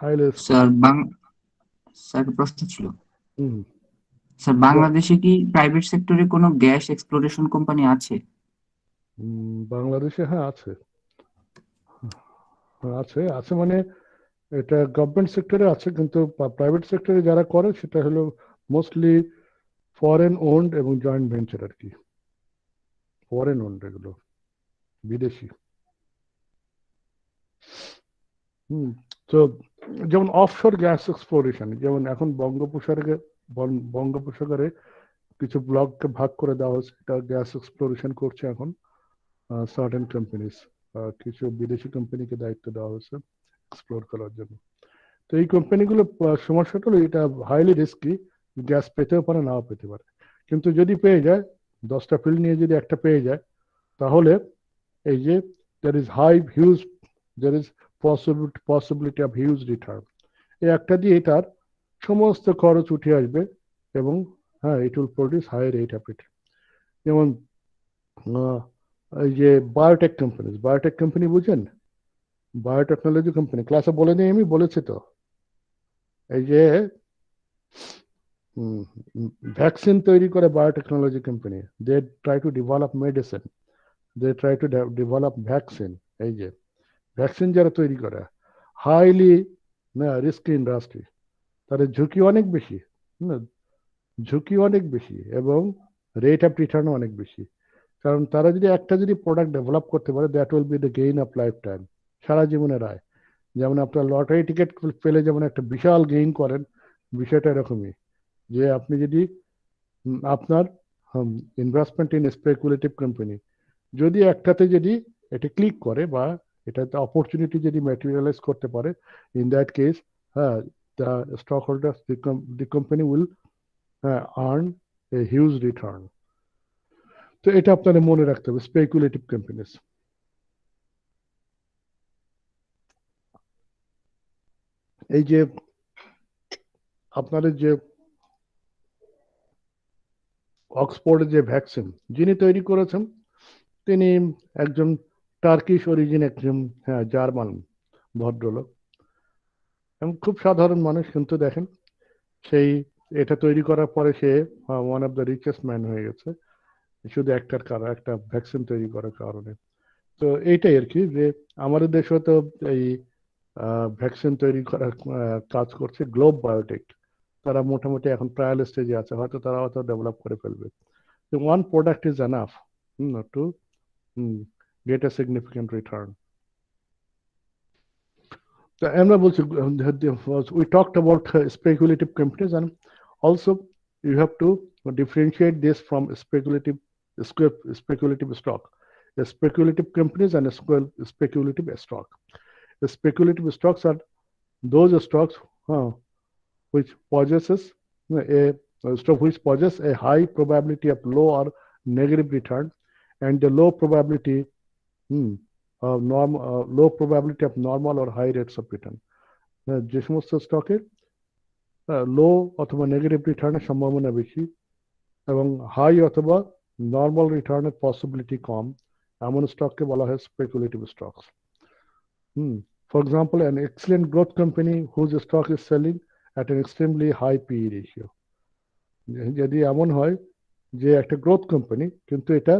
Highly risky. Sir প্রশ্ন ছিল, হুম। স্যার বাংলাদেশে কি প্রাইভেট সেক্টরে কোনো গ্যাস এক্সপ্লোরেশন কোম্পানি আছে? বাংলাদেশে হ্যাঁ আছে, আছে মানে এটা গভর্নমেন্ট সেক্টরে আছে, কিন্তু প্রাইভেট সেক্টরে যারা করে সেটা হলো মোস্টলি ফরেন ওন্ড এবং জয়েন্ট ভেঞ্চার আর কি। ফরেন ওন্ড, এগুলো বিদেশি। তো যেমন অফশোর গ্যাস এক্সপ্লোরেশন, যেমন এখন বঙ্গোপসাগরে কিছু ব্লককে ভাগ করে দেওয়া হচ্ছে, এটা গ্যাস এক্সপ্লোরেশন করছে এখন সার্টেন কোম্পানিজ, কিছু বিদেশি কোম্পানিকে দায়িত্ব দেওয়া হয়েছে এক্সপ্লোর করার জন্য। তো এই কোম্পানিগুলো সমস্যাটা হলো এটা হাইলি রিস্কি, গ্যাস পেতেও পারে নাও পেতে পারে, কিন্তু যদি পেয়ে যায় 10টা ফিল্ড নিয়ে যদি একটা পেয়ে যায়, তাহলে এই যে there is possibility of huge return, এই একটা দিয়ে তার সমস্ত খরচ উঠে আসবে এবং it will produce higher rate of return. যেমন এই যে বায়োটেক কোম্পানি বুঝেন, বায়োটেকনোলজি কোম্পানি ক্লাসে বলে নিই, আমি বলেছি তো, এই যে ভ্যাকসিন তৈরি করে biotechnology company, they try to develop medicine, they try to develop vaccine. এই যে ভ্যাকসিন যারা তৈরি করে, হাইলি না রিস্কি ইন্ডাস্ট্রি, তাদের ঝুঁকি অনেক বেশি, ঝুঁকি অনেক বেশি এবং রেট অফ রিটার্ন অনেক বেশি। কারণ তারা যদি একটা প্রোডাক্ট ডেভেলপ করতে পারে, that will be the gain of life time, সারা জীবনের আয়। যেমন আপনার লটারি টিকিট পেলে যেমন একটা বিশাল গেইন করেন, বিষয়টা এরকমই, যে আপনি যদি আপনার ইনভেস্টমেন্ট ইন স্পেকুলেটিভ কোম্পানি যদি একটাতে যদি এটা ক্লিক করে বা এটাতে অপরচুনিটি যদি ম্যাটেরিয়ালাইজ করতে পারে, ইন দ্যাট কেস হ্যাঁ the stock holder the company will earn a huge return. তো এটা আপনাদের মনে রাখতে হবে, স্পেকুলেটিভ কোম্পানিজ। এই যে আপনাদের যে অক্সফোর্ডের যে ভ্যাকসিন যিনি তৈরি করেছেন, তিনি একজন টার্কিশ অরিজিন, একজন জার্মান ভদ্রলোক এবং খুব সাধারণ মানুষ, কিন্তু দেখেন সেই এটা তৈরি করার পরে সে one of the richest man হয়ে গেছে, শুধু একটা ভ্যাকসিন তৈরি করার কারণে। তো এইটাই আর কি, যে আমাদের দেশে তো এই ভ্যাকসিন তৈরি করার কাজ করছে গ্লোব বায়োটেক, তারা মোটামুটি এখন ট্রায়াল স্টেজে আছে, হয়তো তারা হয়তো ডেভেলপ করে ফেলবে। So one product is enough to get a significant return. So আমরা বলছি, we talked about speculative companies, and also you have to differentiate this from speculative stock. The speculative companies and speculative stock. The speculative stocks are those stocks which possess a high probability of low or negative return, and the low probability of normal or high rates of return. যে সমস্ত স্টকে লো অথবা negative রিটার্নের সম্ভাবনা বেশি এবং high অথবা normal রিটার্নের পসিবিলিটি কম, এমন স্টককে বলা হয় speculative stocks. For example, an excellent growth company whose stock is selling at an extremely high PE ratio. যদি এমন হয় যে একটা গ্রোথ কোম্পানি কিন্তু এটা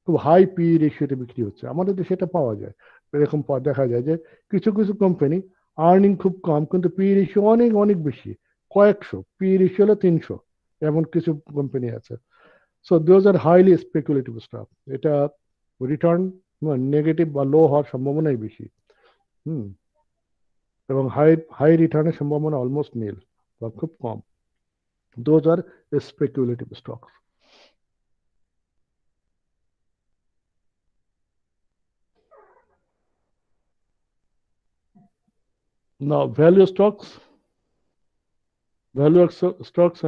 খুব হাই পিই রেশিওতে বিক্রি হচ্ছে, আমাদের দেশে এটা পাওয়া যায়, এরকম দেখা যায় যে কিছু কিছু কোম্পানি আর্নিং খুব কম কিন্তু পিই রেশিও অনেক অনেক বেশি, কয়েকশো, পিই রেশিও হলো 300, এমন কিছু কোম্পানি আছে। So those are highly speculative stock, এটা রিটার্ন নেগেটিভ বা লো হওয়ার সম্ভাবনাই বেশি, এবং হাই রিটার্নের সম্ভাবনা অলমোস্ট নীল বা খুব কম। Those are speculative stocks. Now, value stocks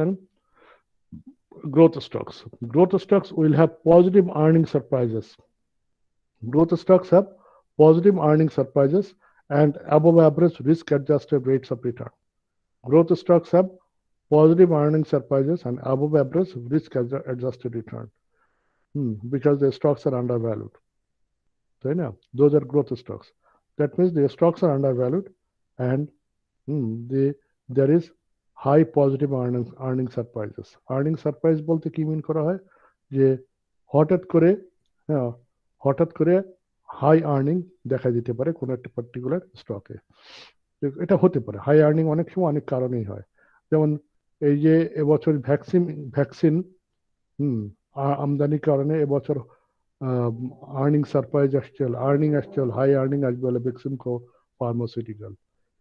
and growth stocks. Growth stocks will have positive earning surprises. Growth stocks have positive earning surprises and above average risk-adjusted rates of return. Growth stocks have positive earning surprises and above average risk-adjusted return because the stocks are undervalued. So, those are growth stocks. That means the stocks are undervalued and there is high positive earning surprises. Earning surprise বলতে কি মিন করা হয়, যে হঠাৎ করে high earning দেখা দিতে পারে কোনো একটা পার্টিকুলার স্টকে। এটা হতে পারে হাই আর্নিং অনেক সময় অনেক কারণেই হয়, যেমন এই যে এবছর ভ্যাকসিন আমদানির কারণে এবছর আর্নিং সারপ্রাইজ আসছে, হাই আর্নিং আসবে বলে বেক্সিমকো ফার্মাসিউটিক্যাল,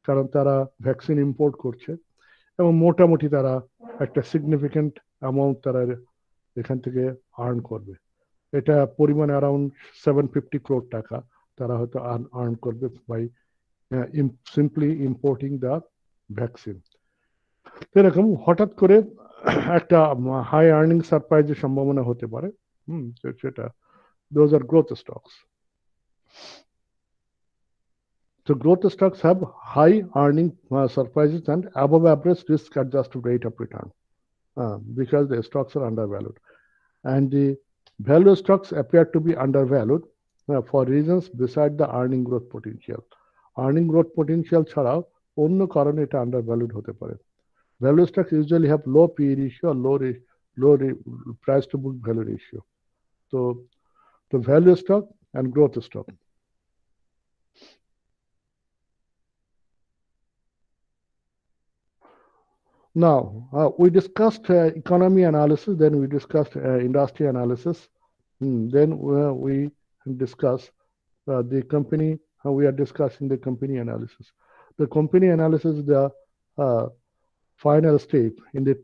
কারণ তারা ভ্যাকসিন ইম্পোর্ট করছে এবং মোটামুটি তারা একটা সিগনিফিক্যান্ট অ্যামাউন্ট তারা এখান থেকে আর্ন করবে। এটা পরিমাণে অ্যারাউন্ড 750 crore টাকা তারা হয়তো আর্ন করবে by simply importing the vaccine. এরকম হঠাৎ করে একটা হাই আর্নিং সারপ্রাইজের সম্ভাবনা হতে পারে, সেটা those are growth stocks. So growth stocks have high earning surprises and above average risk-adjusted rate of return because the stocks are undervalued. And value stocks appear to be undervalued for reasons beside the earning growth potential. Earning growth potential ছাড়াও অন্য কারণে এটা undervalued হতে পারে. Value stocks usually have low PE ratio or low price to book value ratio. So the value stock and growth stock. Now, we discussed economy analysis, then we discussed industry analysis, then we discuss the company, we are discussing the company analysis. The company analysis is the final step in the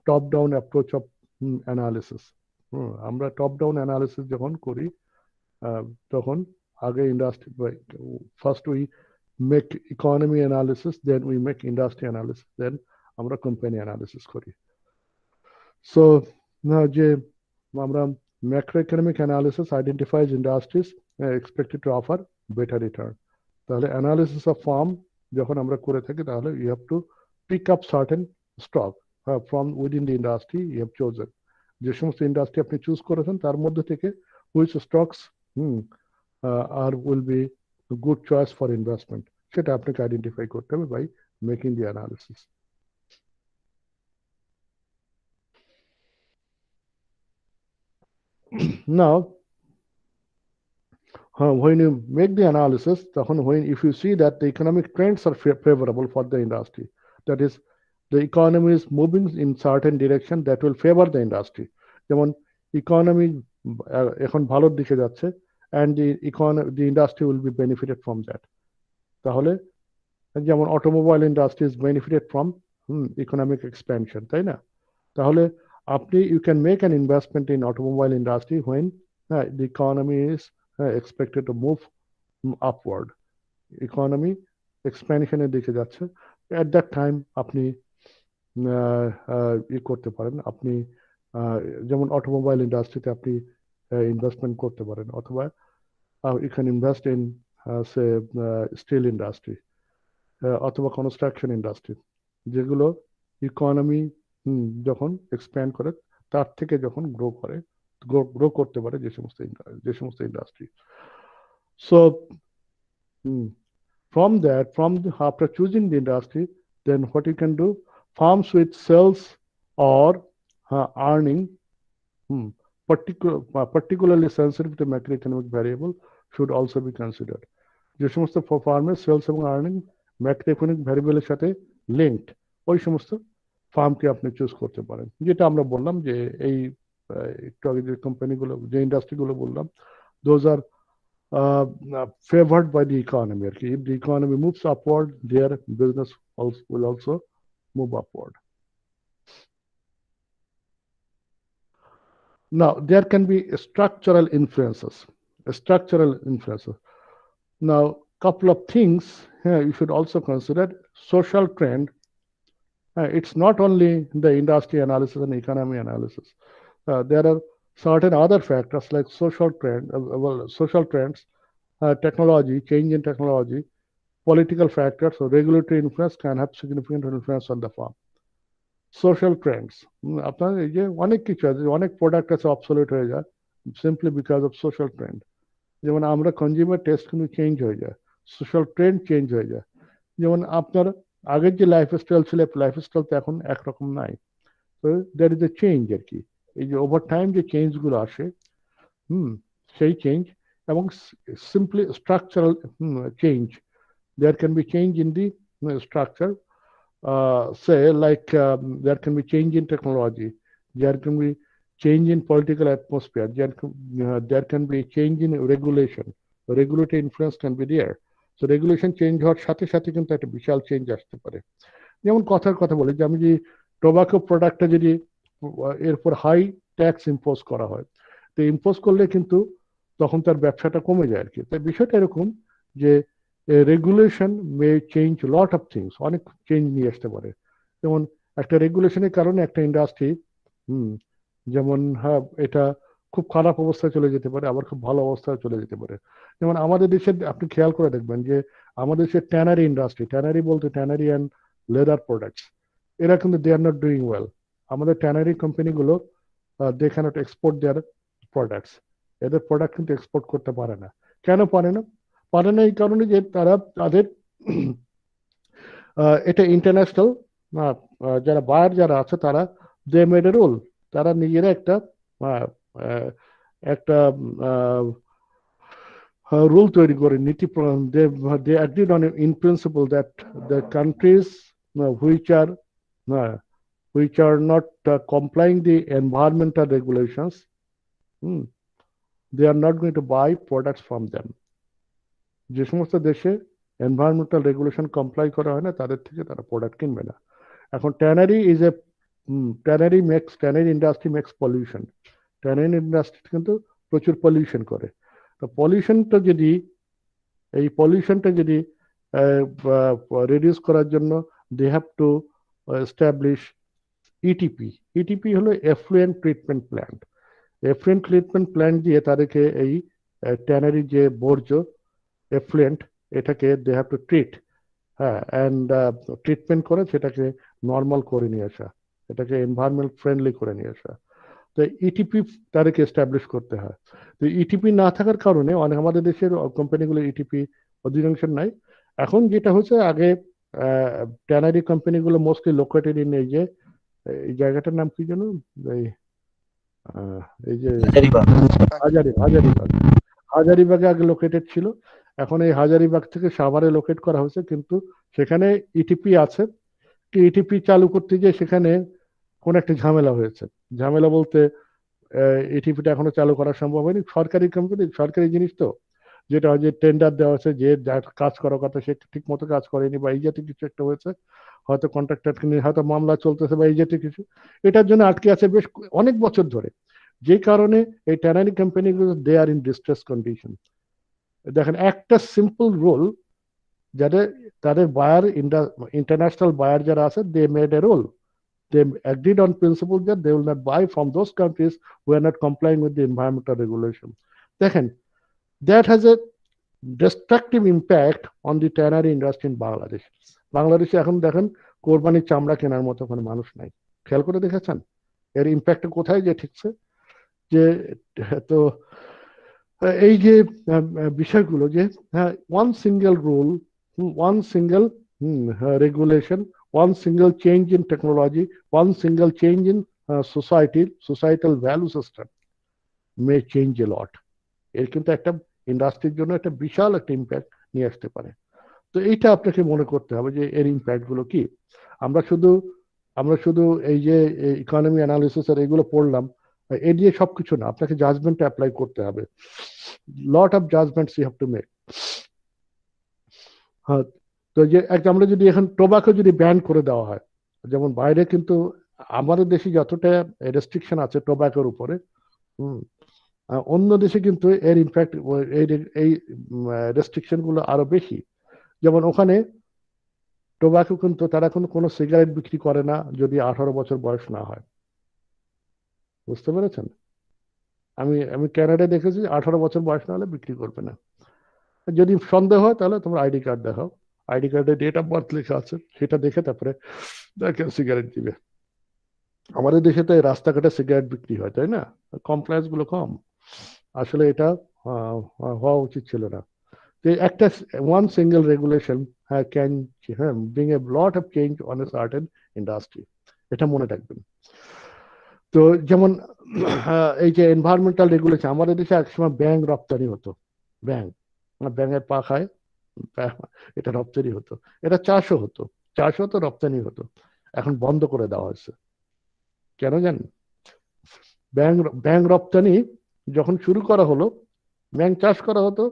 top-down approach of analysis. আমরা top-down analysis যখন করি তখন আগে industry first we make economy analysis, then we make industry analysis, then আমরা company analysis করি. So যে আমরা macroeconomic analysis identifies industries expected to offer better return. তাহলে analysis of firm যখন আমরা করে থাকি তাহলে you have to pick up certain stock from within the industry you have chosen. যে সমস্ত ইন্ডাস্ট্রি আপনি চুজ করেছেন তার মধ্যে থেকে which stocks will be a good choice for investment সেটা আপনাকে আইডেন্টিফাই করতে হবে by making the analysis. Now, when you make the analysis, if you see that the economic trends are favorable for the industry, that is, the economy is moving in certain direction that will favor the industry. যেমন economy এখন ভালোর দিকে যাচ্ছে, and the industry will be benefited from that. তাহলে যেমন automobile industry is benefited from economic expansion, তাই না? তাহলে you can make an investment in automobile industry when the economy is expected to move upward. Economy expansion এর দিকে যাচ্ছে. At that time আপনি করতে পারেন, আপনি যেমন অটোমোবাইল ইন্ডাস্ট্রিতে আপনি ইনভেস্টমেন্ট করতে পারেন, অথবা you can invest in say steel industry অথবা কনস্ট্রাকশন ইন্ডাস্ট্রি, যেগুলো ইকোনমি যখন এক্সপ্যান্ড করে তার থেকে যখন গ্রো করতে পারে যে সমস্ত industry. So after choosing the industry, then what you can do, firms with sales or earning particularly sensitive to macroeconomic variable should also be considered. যে সমস্ত ফার্মের সেলস এবং আর্নিং ম্যাক্রোইকোনমিক ভ্যারিয়েবলের সাথে লিঙ্কড, ওই সমস্ত ফার্মকে আপনি চুজ করতে পারেন. যেটা আমরা বললাম যে এই একটু আগে যে কোম্পানিগুলো, যে ইন্ডাস্ট্রিগুলো বললাম, those are favored by the economy. If the economy moves upward, their business will also move upward. Now, there can be structural influences. Now, couple of things you should also consider. Social trend. It's not only the industry analysis and economy analysis. There are certain other factors like social trends, technology, change in technology, political factors, or regulatory influence can have significant influence on the firm. Social trends. আপনার এই যে অনেক কিছু আছে, অনেক product আছে absolute হয়ে যায় simply because of social trend. যেমন আমরা কনজিউমার টেস্ট কিন্তু চেঞ্জ হয়ে যায়, সোশ্যাল ট্রেন্ড চেঞ্জ হয়ে যায়. যেমন আপনার আগের যে লাইফস্টাইল ছিল, লাইফস্টাইল তো এখন একরকম নাই. তো দ্যাট ইজ এ চেঞ্জ আর কি. এই যে ওভার টাইম যে চেঞ্জগুলো আসে, সেই চেঞ্জ এবং simply structural change. There can be change in the structure, say like there can be change in technology, there can be change in political atmosphere, there can be change in regulation. Regulatory influence can be there. So regulation change হওয়ার সাথে সাথে কিন্তু একটা বিশাল change আসতে পারে. যেমন কথা বলি যে আমি যে টোবাকো প্রোডাক্টটা যদি এরপর হাই ট্যাক্স ইম্পোজ করা হয়, তো ইম্পোজ করলে কিন্তু তখন তার ব্যবসাটা কমে যায় আর কি. তাই বিষয়টা এরকম যে regulation May change lot of things, অনেক চেঞ্জ নিয়ে আসতে পারে. যেমন একটা রেগুলেশনের কারণে একটা ইন্ডাস্ট্রি যেমন এটা খুব খারাপ অবস্থায় চলে যেতে পারে, আবার খুব ভালো অবস্থায় চলে যেতে পারে. যেমন আমাদের দেশে আপনি খেয়াল করে দেখবেন যে আমাদের দেশের ট্যানারি ইন্ডাস্ট্রি, ট্যানারি বলতে ট্যানারি অ্যান্ড লেদার প্রোডাক্টস, এরা কিন্তু দে আর নট ডুইং ওয়েল. আমাদের ট্যানারি কোম্পানিগুলো they cannot export their products, এদের প্রোডাক্ট কিন্তু এক্সপোর্ট করতে পারে না। কেন পারে না? পারে না এই কারণে যে তারা তাদের এটা ইন্টারন্যাশনাল যারা বায়ার যারা আছে তারা দে মেড এ রুল, তারা নিজেরা একটা একটা রুল তৈরি করে নীতি, they agreed on in principle that the countries which are not complying the environmental regulations, they are not going to buy products from them. যে সমস্ত দেশে এনভায়রনমেন্টাল রেগুলেশন কমপ্লাই করা হয় না তাদের থেকে তারা প্রোডাক্ট কিনবে না। এখন tannery industry makes pollution, tannery industry কিন্তু প্রচুর পলিউশন করে। তো পলিউশনটা যদি রিডিউস করার জন্য they have to establish ETP. ETP হলো effluent treatment plant. Effluent treatment plant দিয়ে তাদেরকে এই ট্যানারি যে বর্জ্য এফ্লুয়েন্ট এটাকে they have to treat, and treatment করে সেটাকে নর্মাল করে নিয়ে আসা, এটাকে এনভায়রনমেন্ট ফ্রেন্ডলি করে নিয়ে আসা। তো ইটিপি তাদেরকে এস্টাবলিশ করতে হয়। তো ইটিপি না থাকার কারণে অনেক আমাদের দেশের কোম্পানিগুলো ইটিপি অধিকাংশ নাই। এখন যেটা হচ্ছে আগে ট্যানারি কোম্পানিগুলো মোস্টলি লোকেটেড ইন এই যে এই জায়গাটার নাম কি যেন, এই যে হাজারিবাগে আগে লোকেটেড ছিল, এখন এই হাজারিবাগ থেকে সাভারে লোকেট করা হয়েছে। কিন্তু সেখানে ইটিপি আছে, ইটিপি চালু করতে গিয়ে সেখানে কোন একটা ঝামেলা হয়েছে। ঝামেলা বলতে ইটিপিটা এখনো চালু করা সম্ভব হয়নি। সরকারি কোম্পানি, সরকারি জিনিস তো, যেটা হয় যে টেন্ডার দেওয়া আছে, যে যার কাজ করার কথা সে ঠিক মতো কাজ করেনি বা এই জাতীয় কিছু একটা হয়েছে, হয়তো কন্ট্রাক্টরকে নিয়ে হয়তো মামলা চলতেছে বা এই জাতীয় কিছু, এটার জন্য আটকে আছে বেশ অনেক বছর ধরে। যে কারণে এই ট্যানারি কোম্পানিগুলো দে আর ইন ডিস্ট্রেস কন্ডিশন। দেখেন একটা সিম্পল রুল, যাদের তাদের বায়ার ইন্টারন্যাশনাল বায়ার যারা আছে, they made a rule, they agreed on principle that they will not buy from those countries who are not complying with the environmental regulation. দেখেন, that has a destructive impact on the tannery industry in Bangladesh. বাংলাদেশে এখন দেখেন কোরবানির চামড়া কেনার মতো কোনো মানুষ নাই। খেয়াল করে দেখেছেন এর ইম্প্যাক্ট কোথায় যে ঠিকছে? যে তো এই যে বিষয়গুলো, যে one single rule, one single regulation, one single change in technology, one single change in societal value system may change a lot. এর কিন্তু একটা ইন্ডাস্ট্রির জন্য একটা বিশাল একটা ইম্প্যাক্ট নিয়ে আসতে পারে। তো এইটা আপনাকে মনে করতে হবে যে এর ইম্প্যাক্ট গুলো কি। আমরা শুধু এই যে ইকোনমি অ্যানালিসিস আর এগুলো পড়লাম, এ দিয়ে সবকিছু না, আপনাকে জাজমেন্ট অ্যাপ্লাই করতে হবে। Lot of judgements you have to make. হ্যাঁ, তো যে আমরা যদি এখন টোবাকো যদি ব্যান করে দেওয়া হয়, যেমন বাইরে কিন্তু আমাদের দেশে যতটা রেস্ট্রিকশন আছে টোবাকোর উপরে, অন্য দেশে কিন্তু এর ইনফ্যাক্ট এই রেস্ট্রিকশন গুলো আরো বেশি। যেমন ওখানে টোবাকো কিন্তু তারা কোনো সিগারেট বিক্রি করে না যদি 18 বছর বয়স না হয়। বুঝতে পেরেছেন? আমি কানাডায় দেখেছি 18 বছর বয়স না হলে বিক্রি করবে না। যদি সন্দেহ হয় তাহলে তোমার আইডি কার্ড দেখাও, আইডি কার্ডে ডেট অফ বার্থ লেখা আছে, সেটা দেখে তারপরে দেখেন সিগারেট দিবে। আমাদের দেশে তো রাস্তাঘাটে সিগারেট বিক্রি হয়, তাই না? কমপ্লায়েন্স গুলো কম। আসলে এটা হওয়া উচিত ছিল না। একটা one single regulation can bring a lot of change on a certain industry, এটা মনে রাখবেন। তো যেমন এই যে এনভায়রনমেন্টাল রেগুলেশন, আমাদের দেশে একসময় ব্যাঙ রপ্তানি হতো, ব্যাঙের পা খায়, এটা রপ্তানি হতো, এটা চাষও হতো, রপ্তানি হতো। এখন বন্ধ করে দেওয়া হয়েছে। কেন জানেন? ব্যাঙ রপ্তানি যখন শুরু করা হলো, ব্যাঙ চাষ করা হতো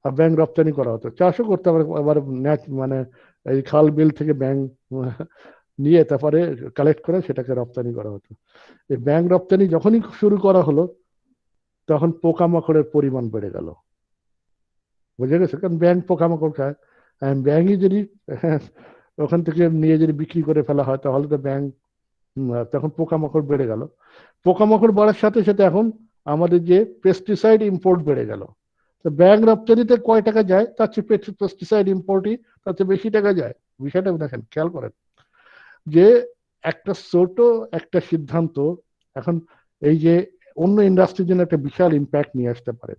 আর ব্যাঙ রপ্তানি করা হতো। চাষও করতে আবার মানে এই খাল বিল থেকে ব্যাঙ নিয়ে তারপরে কালেক্ট করে সেটাকে রপ্তানি করা হতো। এই ব্যাঙ রপ্তানি যখনই শুরু করা হলো তখন পোকামাকড়ের পরিমাণ বেড়ে গেল। বুঝে গেছে? কারণ ব্যাঙ পোকামাকড় খায়, ব্যাঙই যদি ওখান থেকে নিয়ে যদি বিক্রি করে ফেলা হয় তাহলে তো ব্যাঙ, তখন পোকামাকড় বেড়ে গেল। পোকামাকড় বাড়ার সাথে সাথে এখন আমাদের যে পেস্টিসাইড ইম্পোর্ট বেড়ে গেল। তো ব্যাঙ রপ্তানিতে কয় টাকা যায়, তার চেয়ে পেস্টিসাইড ইম্পোর্টই তার চেয়ে বেশি টাকা যায়। বিষয়টা দেখেন, খেয়াল করেন যে একটা ছোট একটা সিদ্ধান্ত এখন এই যে অন্য ইন্ডাস্ট্রির জন্য একটা বিশাল ইম্প্যাক্ট নিয়ে আসতে পারে।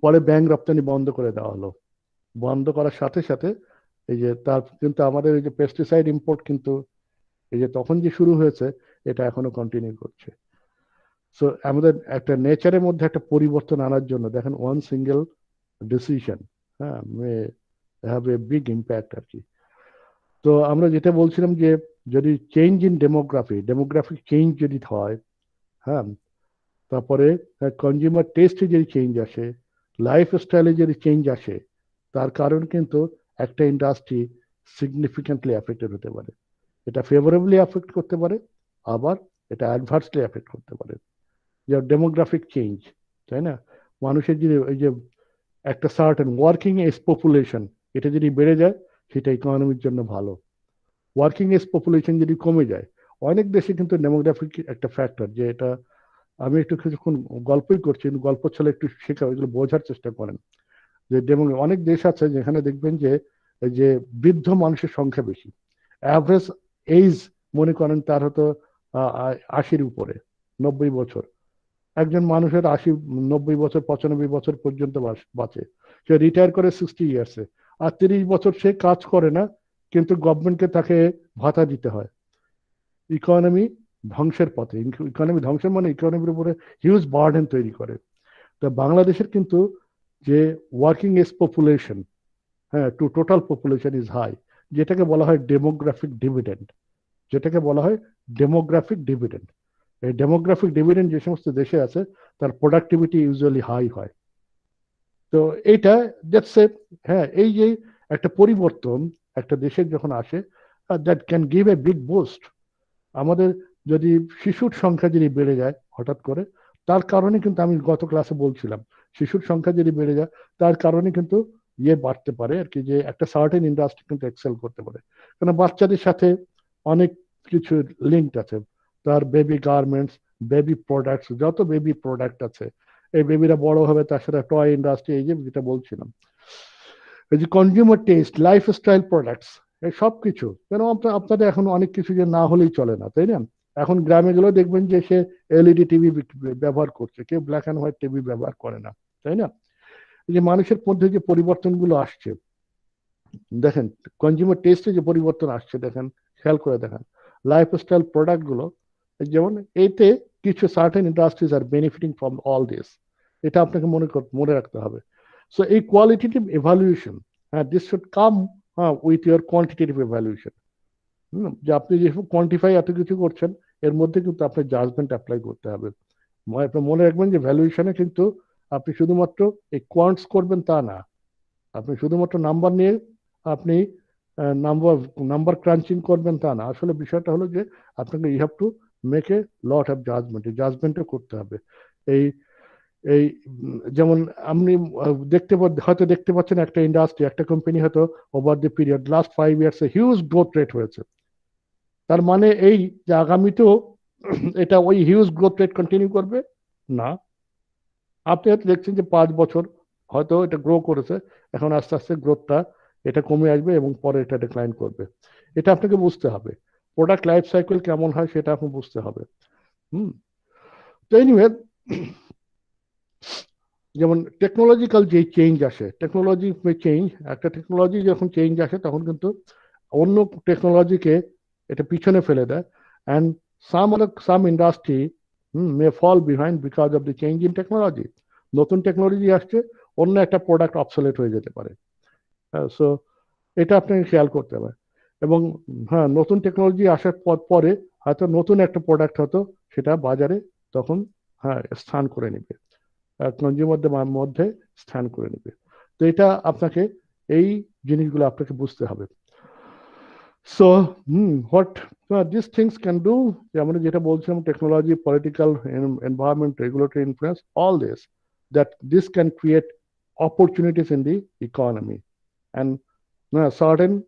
পরে ব্যাংক রপ্তানি বন্ধ করে দেওয়া হলো, বন্ধ করার সাথে সাথে এই যে তার কিন্তু আমাদের এই যে পেস্টিসাইড ইম্পোর্ট কিন্তু এই যে তখন যে শুরু হয়েছে এটা এখনো কন্টিনিউ করছে। সো আমাদের একটা নেচারের মধ্যে একটা পরিবর্তন আনার জন্য দেখেন ওয়ান সিঙ্গেল ডিসিশন হ্যাঁ may have a big impact আর কি। তো আমরা যেটা বলছিলাম যে যদি চেঞ্জ ইন ডেমোগ্রাফিক চেঞ্জ যদি হয়, হ্যাঁ, তারপরে কনজিউমার টেস্টে যদি চেঞ্জ আসে, লাইফস্টাইলে যদি চেঞ্জ আসে, তার কারণ কিন্তু একটা ইন্ডাস্ট্রি সিগনিফিক্যান্টলি অ্যাফেক্টেড হতে পারে। এটা ফেভারেবলি অ্যাফেক্ট করতে পারে, আবার এটা অ্যাডভার্সলি অ্যাফেক্ট করতে পারে। যে ডেমোগ্রাফিক চেঞ্জ, তাই না, মানুষের যদি ওই যে একটা সার্টেন ওয়ার্কিং এজ পপুলেশন এটা যদি বেড়ে যায় সেটা ইকোনমির জন্য ভালো। ওয়ার্কিং এজ পপুলেশন যদি কমে যায়, অনেক দেশে কিন্তু ডেমোগ্রাফিক একটা ফ্যাক্টর, যে এটা আমি একটু কিছুক্ষণ গল্পই করছি, গল্প ছলে একটু শেখা এগুলো বোঝার চেষ্টা করেন। যে অনেক দেশ আছে যেখানে দেখবেন যে এই যে বৃদ্ধ মানুষের সংখ্যা বেশি, অ্যাভারেজ এইজ মনে করেন তার হয়তো 80-র উপরে, 90 বছর। একজন মানুষের 80-90 বছর 95 বছর পর্যন্ত বাঁচে, সে রিটায়ার করে 60 ইয়ার্সে, আর 30 বছর সে কাজ করে না, কিন্তু গভর্নমেন্টকে তাকে ভাতা দিতে হয়। ইকোনমি ধ্বংসের পথে, ইকোনমি ধ্বংসের মানে ইকোনমির উপরে হিউজ বার্ডেন তৈরি করে। তো বাংলাদেশের কিন্তু যে ওয়ার্কিং এজ পপুলেশন, হ্যাঁ, to total population is high, যেটাকে বলা হয় ডেমোগ্রাফিক ডিভিডেন্ড, যেটাকে বলা হয় ডেমোগ্রাফিক ডিভিডেন্ড। এই ডেমোগ্রাফিক ডিভিডেন্ড যে সমস্ত দেশে আছে তার প্রোডাক্টিভিটি ইউজুয়ালি হাই হয়। তো এইটা দ্যাটস হ্যাঁ, এই যে একটা পরিবর্তন একটা দেশের যখন আসে, that can give a big boost. আমাদের যদি শিশুর সংখ্যা যদি বেড়ে যায় হঠাৎ করে, তার কারণে কিন্তু আমি গত ক্লাসে বলছিলাম, শিশুর সংখ্যা যদি বেড়ে যায় তার কারণে কিন্তু বাড়তে পারে আর কি, যে একটা সার্টেন ইন্ডাস্ট্রি কিন্তু এক্সেল করতে পারে। কারণ বাচ্চাদের সাথে অনেক কিছু লিঙ্ক আছে, তার বেবি গার্মেন্টস, বেবি প্রোডাক্টস, যত বেবি প্রোডাক্ট আছে, এই বেবিরা বড় হবে, তার সাথে টয় ইন্ডাস্ট্রি, এই যে যেটা বলছিলাম, এই যে কনজিউমার টেস্ট, লাইফস্টাইল প্রোডাক্টস, এই সব কিছু। কেন আপনাদের এখন অনেক কিছু যে না হলেই চলে না, তাই না? এখন গ্রামে গেলেও দেখবেন যে সে এলইডি টিভি ব্যবহার করছে, কেউ ব্ল্যাক অ্যান্ড হোয়াইট টিভি ব্যবহার করে না, তাই না? এই যে মানুষের মধ্যে যে পরিবর্তনগুলো আসছে, দেখেন কনজিউমার টেস্টে যে পরিবর্তন আসছে, দেখেন খেয়াল করে দেখেন লাইফস্টাইল প্রোডাক্ট গুলো, যেমন এতে কিছু certain industries are benefiting from all this, এটা আপনাকে মনে রাখতে হবে। সো এই কোয়ালিটেটিভ এভালুয়েশন, হ্যাঁ, this should come with your quantitative evaluation. যে আপনি যেসব কোয়ান্টিফাই এত কিছু করছেন, এর মধ্যে কিন্তু আপনার জাজমেন্ট অ্যাপ্লাই করতে হবে। মনে রাখবেন যে ভ্যালুয়েশনে কিন্তু আপনি শুধুমাত্র এই কোয়ান্টস করবেন তা না, আপনি শুধুমাত্র নাম্বার নিয়ে আপনি নাম্বার ক্রাঞ্চিং করবেন তা না। আসলে বিষয়টা হলো যে আপনাকে you have to make a lot of judgement, এই জাজমেন্টও করতে হবে। এই এই যেমন আপনি হয়তো দেখতে পাচ্ছেন একটা ইন্ডাস্ট্রি, একটা কোম্পানি হয়তো ওভার দি পিরিয়ড লাস্ট 5 ইয়ার্সে হিউজ গ্রোথ রেট হয়েছে, তার মানে এই যে আগামীতেও এটা ওই হিউজ গ্রোথ রেট কন্টিনিউ করবে না। আপনি হয়তো দেখছেন যে 5 বছর হয়তো এটা গ্রো করেছে, এখন আস্তে আস্তে গ্রোথটা এটা কমে আসবে এবং পরে এটা ডিক্লাইন করবে। এটা আপনাকে বুঝতে হবে, প্রোডাক্ট লাইফ সাইকেল কেমন হয় সেটা আপনি বুঝতে হবে। তো এনিওয়ে, যেমন টেকনোলজিক্যাল যে চেঞ্জ আসে, টেকনোলজি চেঞ্জ, একটা টেকনোলজি যখন চেঞ্জ আসে তখন কিন্তু অন্য টেকনোলজিকে এটা পিছনে ফেলে দেয়, and some industry may fall behind because of the change in technology. নতুন টেকনোলজি আসছে, অন্য একটা প্রোডাক্ট অবসলেট হয়ে যেতে পারে। সো এটা আপনাকে খেয়াল করতে হবে। এবং হ্যাঁ, নতুন টেকনোলজি আসার পরে হয়তো নতুন একটা প্রোডাক্ট হয়তো সেটা বাজারে তখন হ্যাঁ স্থান করে নেবে, কনজিউমারদের মধ্যে স্থান করে নেবে। তো এটা আপনাকে এই জিনিসগুলো আপনাকে বুঝতে হবে। So what this things can do, আমরা যেটা বলছিলাম technology, political, environment, regulatory influence, all this, that this can create opportunities in the economy, and certain